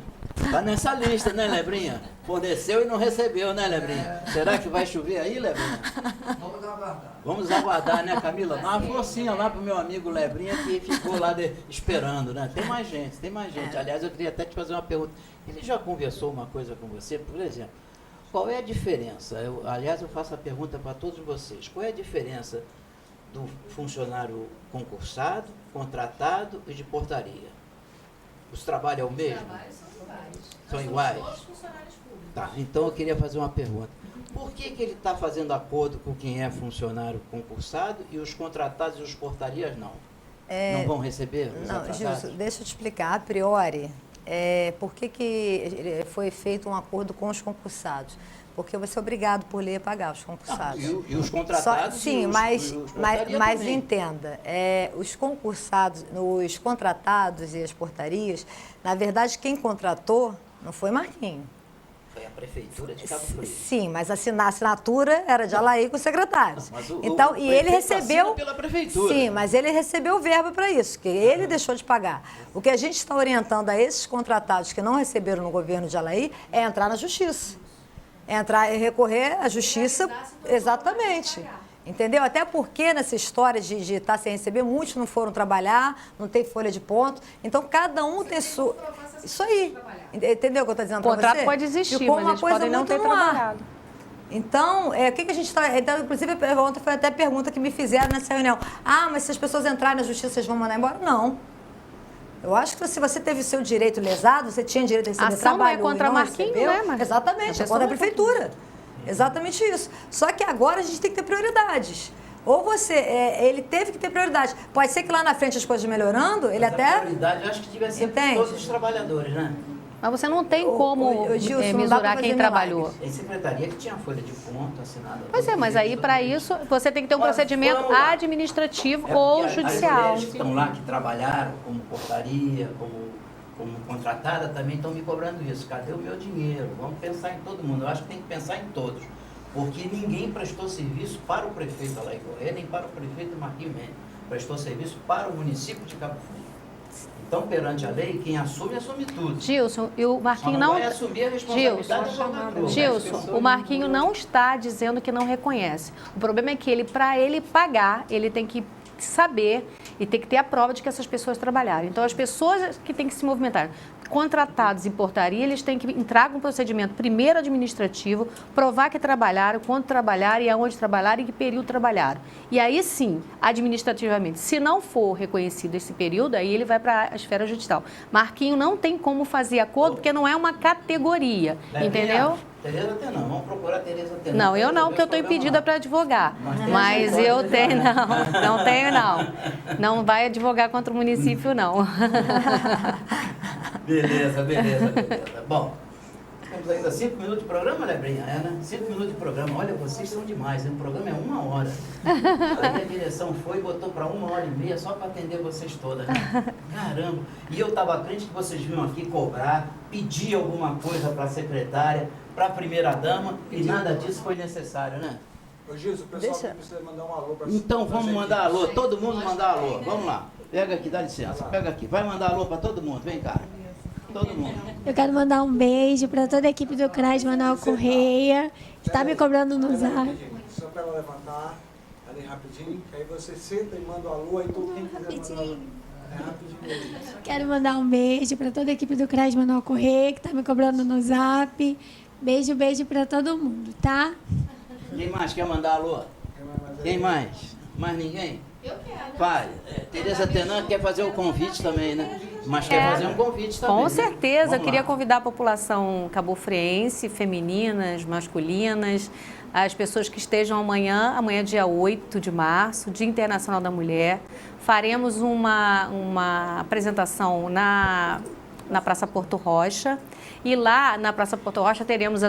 tá nessa lista, né, Lebrinha? Forneceu e não recebeu, né, Lebrinha? Será que vai chover aí, Lebrinha? Vamos aguardar. Vamos aguardar, né, Camila? Dá uma forcinha lá pro meu amigo Lebrinha, que ficou lá esperando, né? Tem mais gente, tem mais gente. Aliás, eu queria até te fazer uma pergunta. Ele já conversou uma coisa com você, por exemplo? Qual é a diferença? Aliás, eu faço a pergunta para todos vocês. Qual é a diferença do funcionário concursado, contratado e de portaria? Os trabalhos é o mesmo? Os trabalhos são iguais. São todos funcionários públicos. Tá, então eu queria fazer uma pergunta. Por que ele está fazendo acordo com quem é funcionário concursado e os contratados e os portarias não? Não vão receber os atrasados? Gilson, deixa eu te explicar. A priori, por que foi feito um acordo com os concursados? Porque você é obrigado por lei a pagar os concursados. E os contratados? Sim, mas entenda, os concursados, os contratados e as portarias, na verdade, quem contratou não foi Marquinhos. Foi a prefeitura de Cabo Frio. Sim, mas a assinatura era de Alaí com os secretários. Mas então, o e ele prefeito recebeu. assina pela prefeitura. Sim, mas ele recebeu verba para isso, que ele deixou de pagar. O que a gente está orientando a esses contratados que não receberam no governo de Alaí é entrar na justiça. É entrar e recorrer à justiça. Exatamente. Entendeu? Até porque nessa história de estar sem receber, muitos não foram trabalhar, não tem folha de ponto. Então, cada um tem sua... Isso aí. Entendeu o que eu estou dizendo para você? O contrato pode existir, mas eles podem não ter trabalhado. Então, o que a gente está... Então, inclusive, ontem foi até a pergunta que me fizeram nessa reunião. Ah, mas se as pessoas entrarem na justiça, vocês vão mandar embora? Não. Eu acho que se você teve o seu direito lesado, você tinha direito a receber trabalho. Não é contra Marquinhos, né? Mas exatamente, é contra a prefeitura. Exatamente isso. Só que agora a gente tem que ter prioridades. Ou você, ele teve que ter prioridade. Pode ser que lá na frente as coisas melhorando, ele até... A prioridade eu acho que devia ser para todos os trabalhadores, né? Mas você não tem como mesurar quem trabalhou. Tem secretaria que tinha folha de ponto assinada. Pois é, mas aí para isso você tem que ter um procedimento administrativo ou judicial. As mulheres que estão lá, que trabalharam como portaria, como contratada, também estão me cobrando isso. Cadê o meu dinheiro? Vamos pensar em todo mundo. Eu acho que tem que pensar em todos. Porque ninguém prestou serviço para o prefeito Alaí Corrêa, nem para o prefeito Marquinhos Mendes. Prestou serviço para o município de Cabo Frio. Então, perante a lei, quem assume, assume tudo. Gilson, e o Marquinhos não... vai assumir a responsabilidade Gilson, o Marquinhos não está dizendo que não reconhece. O problema é que para ele pagar, ele tem que saber e tem que ter a prova de que essas pessoas trabalharam. Então, as pessoas que têm que se movimentar, contratados em portaria, eles têm que entrar com um procedimento primeiro administrativo, provar que trabalharam, quanto trabalharam e aonde trabalharam e que período trabalharam. E aí sim, administrativamente, se não for reconhecido esse período, aí ele vai para a esfera judicial. Marquinhos não tem como fazer acordo porque não é uma categoria, entendeu? Tereza Tenan, vamos procurar a Tereza Tenan. Não, eu não, porque eu estou impedida para advogar. Mas eu tenho, não tenho não. Não vai advogar contra o município, não. Beleza. Bom, temos ainda 5 minutos de programa, Lebrinha? É, né? 5 minutos de programa. Olha, vocês são demais, hein? O programa é 1 hora. Aí a direção foi e botou para 1h30 só para atender vocês todas. Né? Caramba! E eu estava crente que vocês vinham aqui cobrar, pedir alguma coisa para a secretária, para a primeira-dama, e nada disso foi necessário, né? Ô Gilson, o pessoal precisa mandar um alô para você. Então vamos mandar alô, todo mundo mandar alô. Vamos lá. Pega aqui, dá licença. Pega aqui. Vai mandar alô para todo mundo. Vem cá. Todo mundo. Eu quero mandar um beijo para toda a equipe do CRAS Manuel Correia, que está me cobrando no zap. Só para ela levantar ali rapidinho, que aí você senta e manda um alô, aí todo quem quiser mandar alô. Rapidinho. Quero mandar um beijo para toda a equipe do CRAS Manuel Correia, que está me cobrando no zap. Beijo para todo mundo, tá? Quem mais quer mandar alô? Quem mais? Mais ninguém? Eu quero. Vai. Tereza Tenan quer fazer o convite também, né? Mas quer fazer um convite também. Com certeza. Né? Eu queria convidar a população cabofriense, femininas, masculinas, as pessoas que estejam amanhã dia 8 de março, Dia Internacional da Mulher. Faremos uma apresentação na Praça Porto Rocha. E lá na Praça Porto Rocha teremos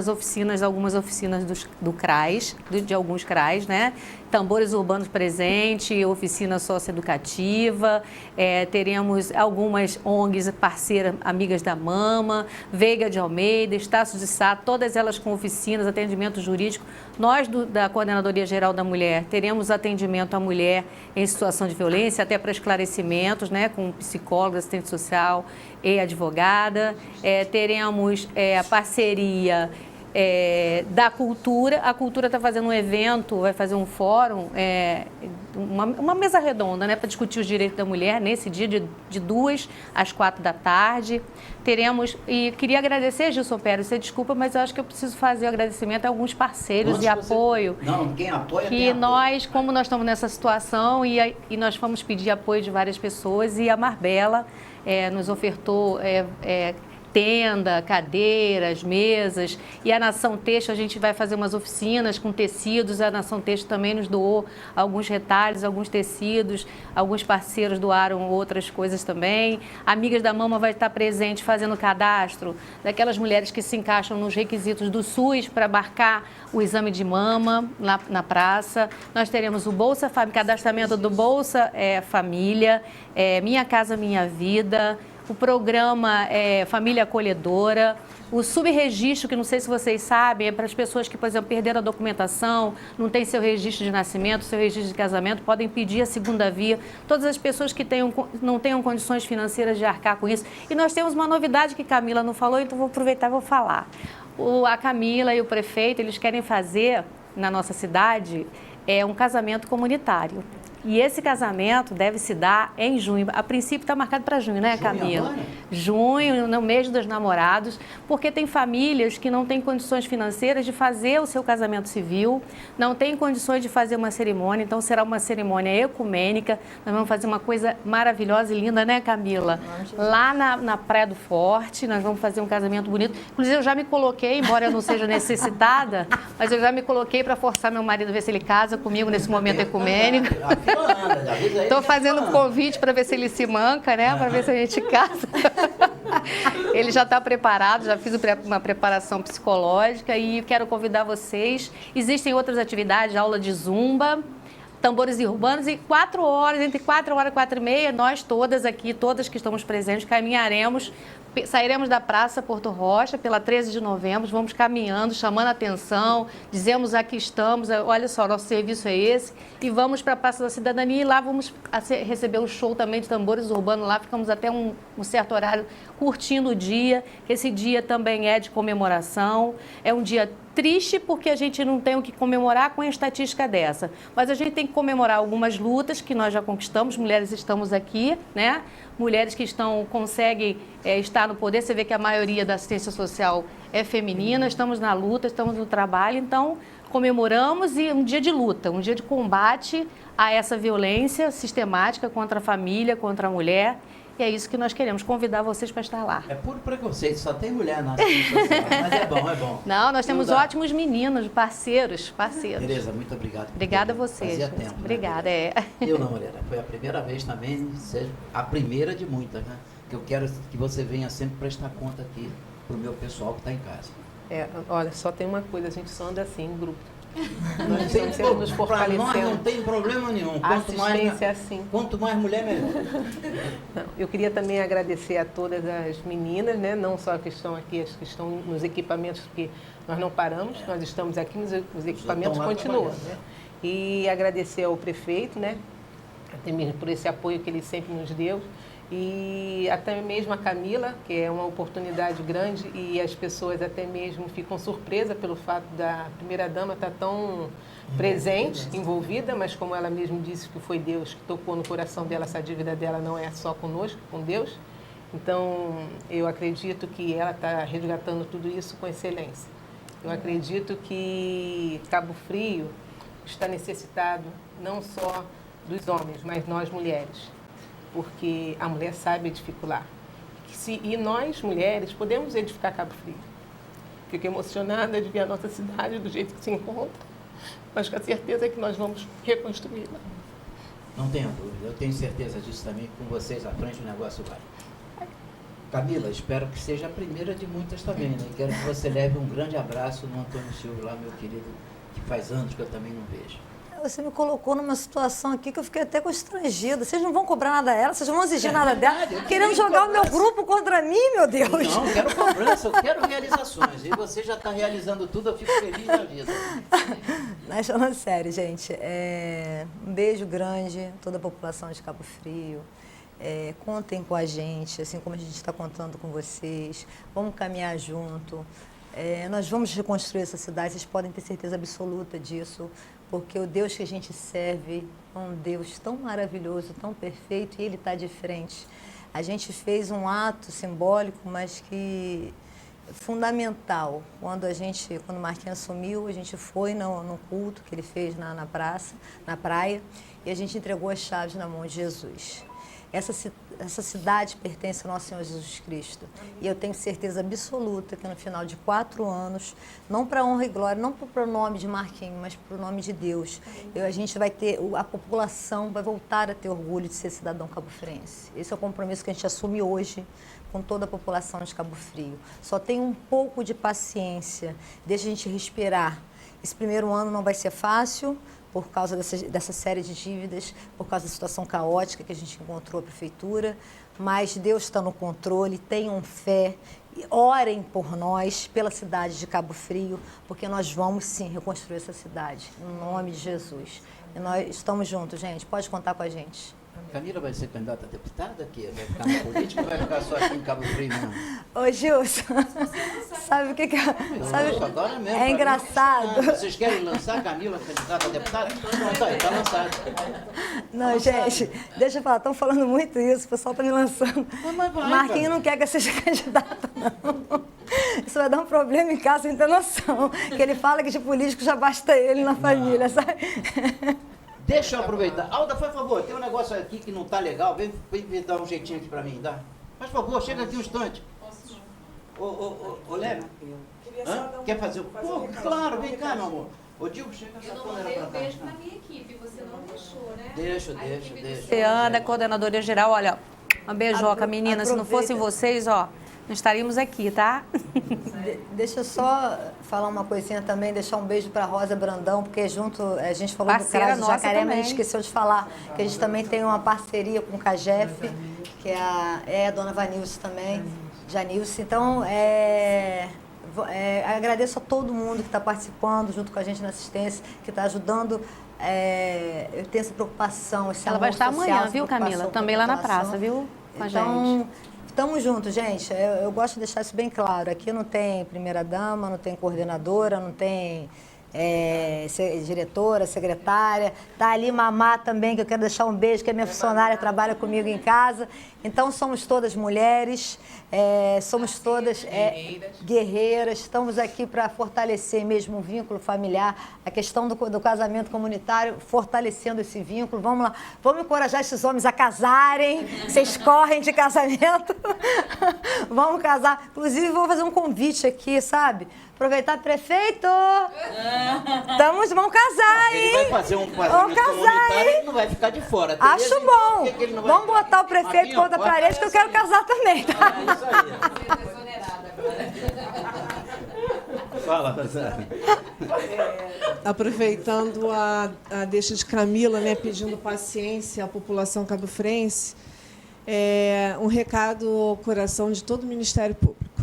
algumas oficinas do CRAS, de alguns CRAS, né? Tambores urbanos presentes, oficina socioeducativa, teremos algumas ONGs parceiras, amigas da Mama, Veiga de Almeida, Estácio de Sá, todas elas com oficinas, atendimento jurídico. Nós, da Coordenadoria Geral da Mulher, teremos atendimento à mulher em situação de violência, até para esclarecimentos, né? Com psicóloga, assistente social e advogada. Teremos a parceria da cultura. A cultura está fazendo um evento, vai fazer um fórum, uma mesa redonda, né, para discutir os direitos da mulher nesse dia de 2 às 4 da tarde. Teremos, e queria agradecer, Gilson Pérez, você desculpa, mas eu acho que eu preciso fazer o agradecimento a alguns parceiros de apoio. Não, quem apoia que tem nós, como nós estamos nessa situação e nós fomos pedir apoio de várias pessoas e a Marbella nos ofertou tenda, cadeiras, mesas, e a Nação Têxtil, a gente vai fazer umas oficinas com tecidos, a Nação Têxtil também nos doou alguns retalhos, alguns tecidos, alguns parceiros doaram outras coisas também. Amigas da Mama vai estar presente fazendo cadastro daquelas mulheres que se encaixam nos requisitos do SUS para marcar o exame de mama lá na praça. Nós teremos o cadastramento do Bolsa Família, Minha Casa Minha Vida, o programa Família Acolhedora, o subregistro, que não sei se vocês sabem, é para as pessoas que, por exemplo, perderam a documentação, não tem seu registro de nascimento, seu registro de casamento, podem pedir a segunda via. Todas as pessoas que não tenham condições financeiras de arcar com isso. E nós temos uma novidade que Camila não falou, então vou aproveitar e vou falar. A Camila e o prefeito, eles querem fazer, na nossa cidade, um casamento comunitário. E esse casamento deve se dar em junho. A princípio está marcado para junho, né, Camila? Junho, no mês dos namorados, porque tem famílias que não têm condições financeiras de fazer o seu casamento civil, não têm condições de fazer uma cerimônia, então será uma cerimônia ecumênica. Nós vamos fazer uma coisa maravilhosa e linda, né, Camila? Lá na Praia do Forte, nós vamos fazer um casamento bonito. Inclusive, eu já me coloquei, embora eu não seja necessitada, mas eu já me coloquei para forçar meu marido a ver se ele casa comigo nesse momento ecumênico. Estou fazendo um convite para ver se ele se manca, né? Para ver se a gente casa. Ele já está preparado, já fiz uma preparação psicológica e quero convidar vocês. Existem outras atividades, aula de zumba, tambores urbanos e 4 horas, entre 4 horas e 4h30, nós todas aqui, todas que estamos presentes, caminharemos, sairemos da Praça Porto Rocha pela 13 de novembro, vamos caminhando, chamando a atenção, dizemos aqui estamos, olha só, nosso serviço é esse, e vamos para a Praça da Cidadania e lá vamos receber o show também de tambores urbanos, lá ficamos até um certo horário curtindo o dia, esse dia também é de comemoração, é um dia triste porque a gente não tem o que comemorar com a estatística dessa, mas a gente tem que comemorar algumas lutas que nós já conquistamos, mulheres estamos aqui, né? Mulheres que conseguem estar no poder, você vê que a maioria da assistência social é feminina, estamos na luta, estamos no trabalho, então comemoramos e um dia de luta, um dia de combate a essa violência sistemática contra a família, contra a mulher. E é isso que nós queremos, convidar vocês para estar lá. É puro preconceito, só tem mulher na assistência social, mas é bom, é bom. Não, nós temos ótimos meninos, parceiros. Tereza, muito obrigado. Obrigada a vocês. Fazia tempo, obrigada, né? Eu não, Moreira, foi a primeira vez também, seja a primeira de muitas, né? Que eu quero que você venha sempre prestar conta aqui para o meu pessoal que está em casa. Olha, só tem uma coisa, a gente só anda assim, em grupo. Nós estamos sempre nos fortalecendo. Nós não tem problema nenhum. Quanto mais mulher, melhor. Não, eu queria também agradecer a todas as meninas, né? Não só que estão aqui, as que estão nos equipamentos, porque nós não paramos, nós estamos aqui, mas os equipamentos continuam. Né? E agradecer ao prefeito, né? Até mesmo por esse apoio que ele sempre nos deu. E até mesmo a Camila, que é uma oportunidade grande e as pessoas até mesmo ficam surpresas pelo fato da primeira-dama estar tão presente, envolvida, mas como ela mesma disse que foi Deus que tocou no coração dela, essa dívida dela não é só conosco, com Deus. Então, eu acredito que ela está resgatando tudo isso com excelência. Eu acredito que Cabo Frio está necessitado não só dos homens, mas nós mulheres. Porque a mulher sabe edificar. E nós, mulheres, podemos edificar Cabo Frio. Fico emocionada de ver a nossa cidade do jeito que se encontra, mas com a certeza que nós vamos reconstruí-la. Não tenha dúvida, eu tenho certeza disso também, com vocês à frente o negócio vai. Camila, espero que seja a primeira de muitas também, né? Quero que você leve um grande abraço no Antônio Silva lá, meu querido, que faz anos que eu também não vejo. Você me colocou numa situação aqui que eu fiquei até constrangida. Vocês não vão cobrar nada dela, vocês não vão exigir nada dela. Querendo jogar o meu grupo contra mim, meu Deus. Não, quero cobrança, eu quero realizações. E você já está realizando tudo, eu fico feliz da vida. Mas falando sério, gente, um beijo grande a toda a população de Cabo Frio. Contem com a gente, assim como a gente está contando com vocês. Vamos caminhar junto. Nós vamos reconstruir essa cidade, vocês podem ter certeza absoluta disso. Porque o Deus que a gente serve é um Deus tão maravilhoso, tão perfeito, e Ele está de frente. A gente fez um ato simbólico, mas que fundamental. Quando o Marquinhos assumiu, a gente foi no culto que ele fez na praia, e a gente entregou as chaves na mão de Jesus. Essa cidade pertence ao nosso Senhor Jesus Cristo. E eu tenho certeza absoluta que no final de 4 anos, não para honra e glória, não para o nome de Marquinhos, mas para o nome de Deus, a gente vai ter, a população vai voltar a ter orgulho de ser cidadão cabo-friense. Esse é o compromisso que a gente assume hoje com toda a população de Cabo Frio. Só tem um pouco de paciência, deixa a gente respirar. Esse primeiro ano não vai ser fácil, por causa dessa série de dívidas, por causa da situação caótica que a gente encontrou a prefeitura, mas Deus está no controle, tenham fé, orem por nós, pela cidade de Cabo Frio, porque nós vamos sim reconstruir essa cidade, em nome de Jesus. E nós estamos juntos, gente, pode contar com a gente. Camila vai ser candidata a deputada aqui? Vai ficar na política ou vai ficar só aqui em Cabo Frio mesmo? Ô, Gilson, sabe o que sabe? Agora mesmo, é engraçado. Vocês querem lançar a Camila candidata a deputada? Pronto, aí, está lançado. Não, gente, deixa eu falar, estão falando muito isso, o pessoal está me lançando. Mas vai, Marquinhos cara. não quer que eu seja candidata, não. Isso vai dar um problema em casa, sem ter noção. Que ele fala que de político já basta ele na família, sabe? Deixa eu aproveitar. Alda, faz favor, tem um negócio aqui que não está legal. Vem dar um jeitinho aqui para mim, dá? Faz favor, chega aqui um instante. Ô, Léo, quer fazer o... Pô, claro, vem cá, meu amor. Ô, Dilma, chega essa câmera pra cá. beijo na minha equipe, você não deixou, né? Deixa. Ana, coordenadora geral, olha, uma beijoca, menina. Se não fossem vocês, ó, não estaríamos aqui, tá? Deixa eu só falar uma coisinha também, deixar um beijo para Rosa Brandão, porque junto, a gente falou Parceira do CRAS de nossa Jacaré, mas a também. gente esqueceu de falar que a gente também tem uma parceria com o CAGEF, que é a dona Vanilce também, Janilce. Então, agradeço a todo mundo que está participando junto com a gente na assistência, que está ajudando. Eu tenho essa preocupação, esse Ela amor vai estar social, amanhã, essa viu, Camila? preocupação, Também lá na preocupação. praça, viu? Com a Então, gente. estamos juntos, gente. Eu gosto de deixar isso bem claro. Aqui não tem primeira-dama, não tem coordenadora, não tem diretora, secretária. Tá ali Mamá também, que eu quero deixar um beijo, que é minha funcionária, trabalha comigo em casa. Então, somos todas mulheres, somos todas guerreiras. Estamos aqui para fortalecer mesmo o vínculo familiar, a questão do casamento comunitário, fortalecendo esse vínculo. Vamos lá, vamos encorajar esses homens a casarem. Vocês correm de casamento. Vamos casar. Inclusive, vou fazer um convite aqui, sabe? Aproveitar, prefeito! Vamos casar, hein? Ele vai fazer um casamento Vamos casar, comunitário, hein? ele não vai ficar de fora. Acho Beleza? bom. Por que ele não vai Vamos ficar? botar o prefeito contra a parede, que eu quero casar também, tá? Fala, Rosana. Aproveitando a deixa de Camila, né, pedindo paciência à população cabofrense, um recado ao coração de todo o Ministério Público.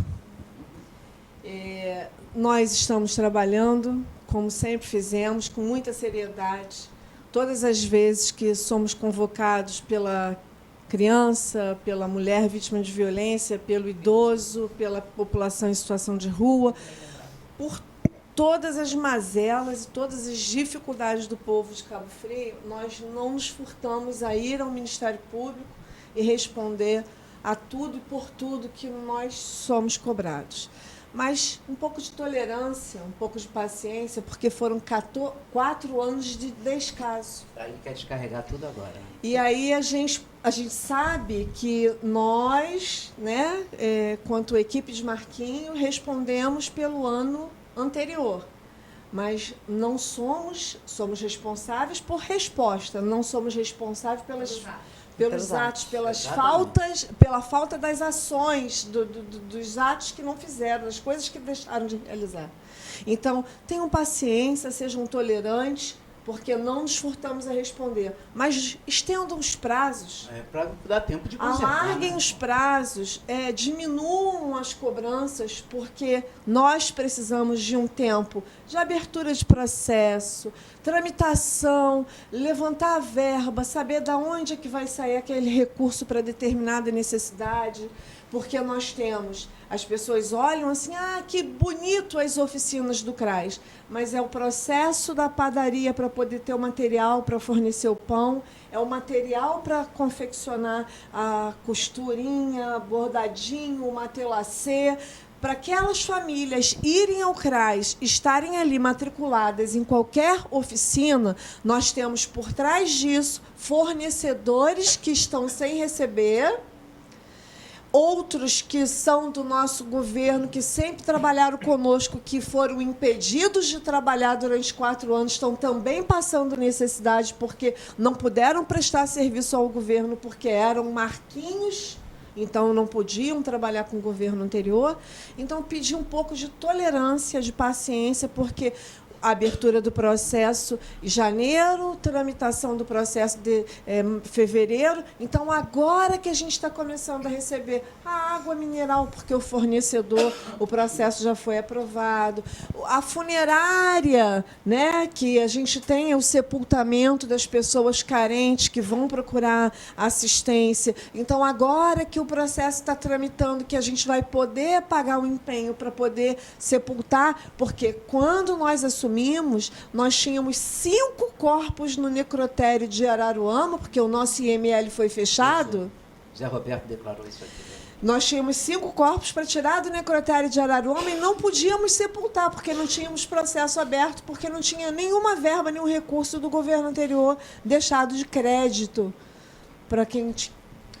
Nós estamos trabalhando, como sempre fizemos, com muita seriedade. Todas as vezes que somos convocados pela criança, pela mulher vítima de violência, pelo idoso, pela população em situação de rua, por todas as mazelas e todas as dificuldades do povo de Cabo Frio, nós não nos furtamos a ir ao Ministério Público e responder a tudo e por tudo que nós somos cobrados. Mas um pouco de tolerância, um pouco de paciência, porque foram 4 anos de descaso. Aí quer descarregar tudo agora. E aí a gente sabe que nós, né, quanto equipe de Marquinhos, respondemos pelo ano anterior. Mas não somos responsáveis por resposta, não somos responsáveis pelos atos, pela falta das ações, dos atos que não fizeram, das coisas que deixaram de realizar. Então, tenham paciência, sejam tolerantes, porque não nos furtamos a responder. Mas estendam os prazos. Para dar tempo de consertar. Alarguem os prazos, diminuam as cobranças, porque nós precisamos de um tempo de abertura de processo, tramitação, levantar a verba, saber de onde é que vai sair aquele recurso para determinada necessidade, porque nós temos, as pessoas olham assim, que bonito as oficinas do CRAS, mas é o processo da padaria para poder ter o material para fornecer o pão, é o material para confeccionar a costurinha, bordadinho, o matelacê. Para aquelas famílias irem ao CRAS, estarem ali matriculadas em qualquer oficina, nós temos por trás disso fornecedores que estão sem receber, outros que são do nosso governo, que sempre trabalharam conosco, que foram impedidos de trabalhar durante 4 anos, estão também passando necessidade porque não puderam prestar serviço ao governo porque eram Marquinhos, então não podiam trabalhar com o governo anterior. Então, pedir um pouco de tolerância, de paciência, porque a abertura do processo em janeiro, tramitação do processo de fevereiro. Então, agora que a gente está começando a receber a água mineral, porque o fornecedor, o processo já foi aprovado. A funerária, né, que a gente tem o sepultamento das pessoas carentes que vão procurar assistência. Então, agora que o processo está tramitando, que a gente vai poder pagar o empenho para poder sepultar, porque quando nós assumimos, nós tínhamos 5 corpos no necrotério de Araruama, porque o nosso IML foi fechado. Zé Roberto declarou isso aqui. Nós tínhamos 5 corpos para tirar do necrotério de Araruama e não podíamos sepultar, porque não tínhamos processo aberto, porque não tinha nenhuma verba, nenhum recurso do governo anterior deixado de crédito para quem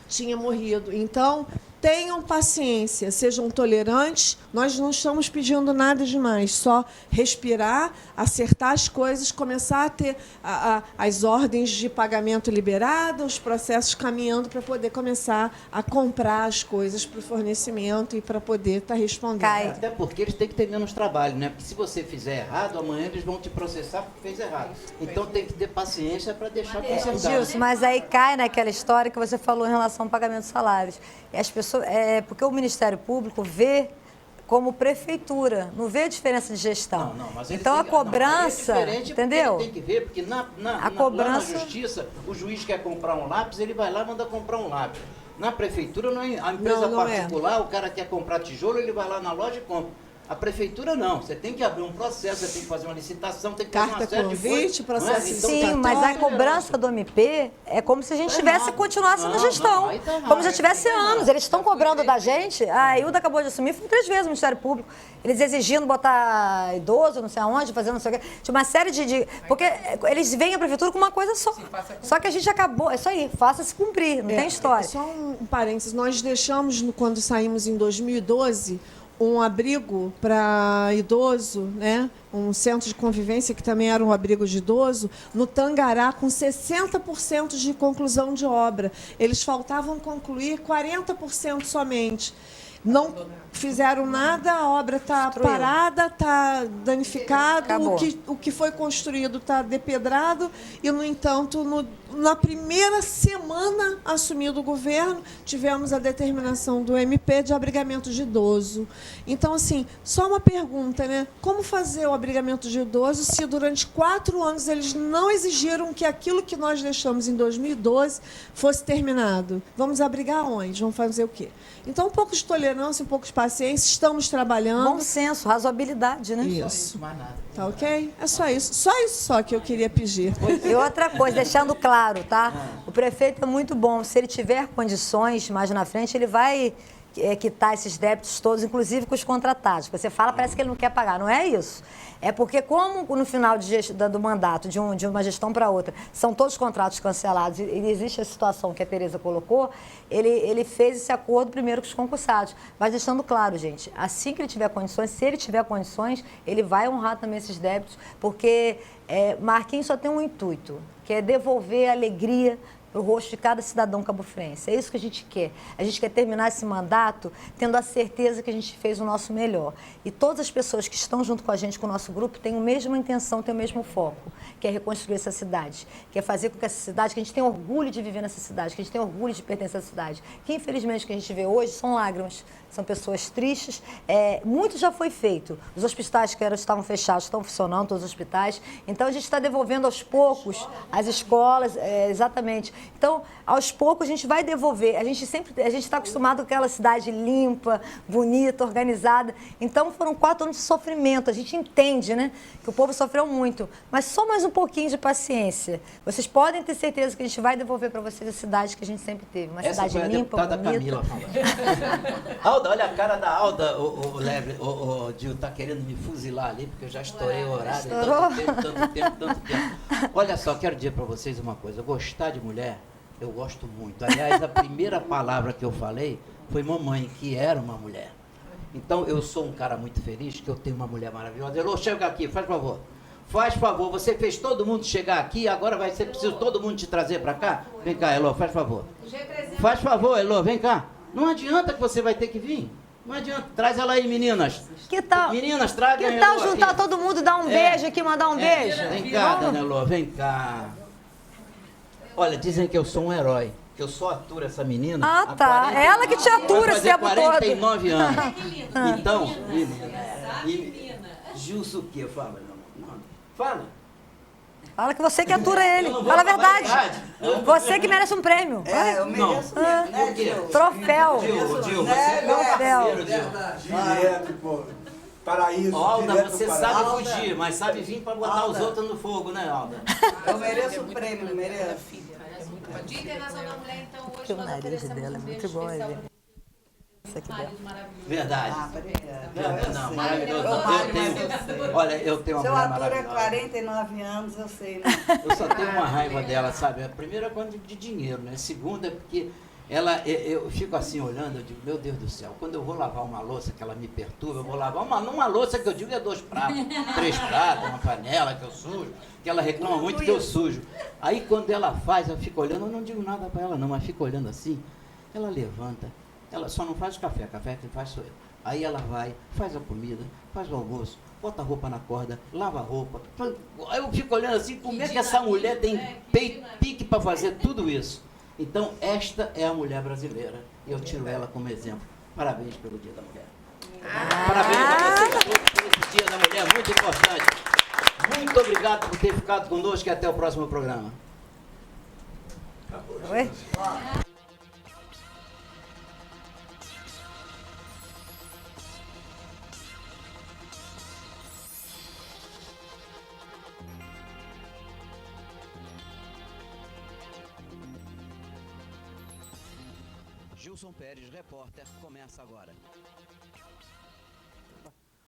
tinha morrido. Então, tenham paciência, sejam tolerantes. Nós não estamos pedindo nada demais, só respirar, acertar as coisas, começar a ter as ordens de pagamento liberadas, os processos caminhando para poder começar a comprar as coisas para o fornecimento e para poder estar respondendo. Até porque eles têm que ter menos trabalho, né? Porque se você fizer errado, amanhã eles vão te processar porque fez errado. Então tem que ter paciência para deixar consertar. Gilson, mas aí cai naquela história que você falou em relação ao pagamento de salários. E as pessoas, porque o Ministério Público vê como prefeitura, não vê a diferença de gestão. Então a cobrança, entendeu? Ele tem que ver, porque lá na justiça, o juiz quer comprar um lápis, ele vai lá e manda comprar um lápis. Na prefeitura, não é, a empresa particular, o cara quer comprar tijolo, ele vai lá na loja e compra. A prefeitura não, você tem que abrir um processo, você tem que fazer uma licitação, tem que fazer uma série de coisas. Processo. Sim, mas a cobrança do MP é como se a gente continuasse na gestão. Como se já tivesse anos. Eles estão cobrando da gente. A Hilda acabou de assumir, foi 3 vezes o Ministério Público. Eles exigindo botar idoso, não sei aonde, fazendo não sei o quê. Tinha uma série de... Porque eles vêm à prefeitura com uma coisa só. Só que a gente acabou... É isso aí, faça-se cumprir, não tem história. Só um parênteses. Nós deixamos, quando saímos em 2012... um abrigo para idoso, né? Um centro de convivência que também era um abrigo de idoso, no Tangará, com 60% de conclusão de obra. Eles faltavam concluir 40% somente. Não fizeram nada, a obra está parada, está danificada, o que foi construído está depedrado e, no entanto, na primeira semana assumido o governo, tivemos a determinação do MP de abrigamento de idoso. Então, assim, só uma pergunta, né? Como fazer o abrigamento de idoso se durante 4 anos eles não exigiram que aquilo que nós deixamos em 2012 fosse terminado? Vamos abrigar onde? Vamos fazer o quê? Então, um pouco de tolerância, um pouco de paciência, estamos trabalhando. Bom senso, razoabilidade, né? Isso. Tá ok? É só isso. Só isso só que eu queria pedir. E outra coisa, deixando claro, tá? O prefeito é muito bom. Se ele tiver condições, mais na frente, ele vai quitar esses débitos todos, inclusive com os contratados. Você fala, parece que ele não quer pagar. Não é isso. É porque, como no final do mandato, de uma gestão para outra, são todos contratos cancelados e existe a situação que a Tereza colocou, ele fez esse acordo primeiro com os concursados. Mas deixando claro, gente, assim que ele tiver condições, se ele tiver condições, ele vai honrar também esses débitos, porque Marquinhos só tem um intuito, que é devolver a alegria para o rosto de cada cidadão cabofrense. É isso que a gente quer. A gente quer terminar esse mandato tendo a certeza que a gente fez o nosso melhor. E todas as pessoas que estão junto com a gente, com o nosso grupo, têm a mesma intenção, têm o mesmo foco, que é reconstruir essa cidade, que é fazer com que essa cidade, que a gente tenha orgulho de viver nessa cidade, que a gente tenha orgulho de pertencer a essa cidade. Que, infelizmente, o que a gente vê hoje são lágrimas, são pessoas tristes. Muito já foi feito. Os hospitais que estavam fechados estão funcionando, todos os hospitais. Então, a gente está devolvendo aos poucos as escolas, exatamente. Então, aos poucos, a gente vai devolver. A gente está acostumado com aquela cidade limpa, bonita, organizada. Então, foram 4 anos de sofrimento. A gente entende, né, que o povo sofreu muito. Mas só mais um pouquinho de paciência. Vocês podem ter certeza que a gente vai devolver para vocês a cidade que a gente sempre teve. Uma cidade limpa, bonita. Camila falando. Alda, olha a cara da Alda, o Gil tá querendo me fuzilar ali, porque eu já estourei o horário. Tanto tempo. Olha só, quero dizer para vocês uma coisa. Gostar de mulher, eu gosto muito. Aliás, a primeira palavra que eu falei foi mamãe, que era uma mulher. Então, eu sou um cara muito feliz que eu tenho uma mulher maravilhosa. Elô, chega aqui, faz favor. Faz favor, você fez todo mundo chegar aqui, agora vai ser preciso todo mundo te trazer para cá? Vem cá, Elô, faz favor. Faz favor, Elô, vem cá. Não adianta que você vai ter que vir. Não adianta, traz ela aí, meninas. Que tal? Meninas, traga Que tal juntar todo mundo, dar um beijo aqui, mandar um beijo? Vem cá, Vamos? Dona Elô, vem cá. Olha, dizem que eu sou um herói, que eu só aturo essa menina. Ah, tá. É ela que te atura esse tempo todo. 49 anos. Então, menina. Gilson o quê? Fala, meu amor. Fala. Fala que você que atura ele. Eu não vou Fala a falar verdade. verdade. Você que merece um prêmio. Eu mereço mesmo, né, Gil? Troféu. Gil, você é meu parceiro, Gil. Direto, pô. Paraíso. Alda, direto você para sabe Alda. fugir, mas sabe vir pra botar os outros no fogo, né, Alda? Eu mereço o prêmio, não mereço. Dia Internacional da Mulher, então, hoje Porque o nariz dela é muito igual a ele. Isso aqui dela. Verdade. Verdade, não, maravilhoso. Eu Olha, eu tenho uma Seu mulher ator é maravilhosa. 49 anos, eu sei, né? Eu só tenho uma raiva dela, sabe? A primeira é quando de dinheiro, né? A segunda é porque eu fico assim olhando, eu digo, meu Deus do céu, quando eu vou lavar uma louça que ela me perturba, eu vou lavar uma louça que eu digo é 2 pratos, 3 pratos, uma panela que eu sujo, que ela reclama muito que eu sujo. Aí quando ela faz, eu fico olhando, eu não digo nada para ela não, mas fico olhando assim, ela levanta, ela só não faz o café quem faz sou eu. Aí ela vai, faz a comida, faz o almoço, bota a roupa na corda, lava a roupa. Aí eu fico olhando assim, como é que essa mulher tem pique para fazer tudo isso? Então, esta é a mulher brasileira. E eu tiro ela como exemplo. Parabéns pelo Dia da Mulher. Parabéns a vocês todos por esse Dia da Mulher, muito importante. Muito obrigado por ter ficado conosco e até o próximo programa. Oi? Gilson Pérez, repórter, começa agora.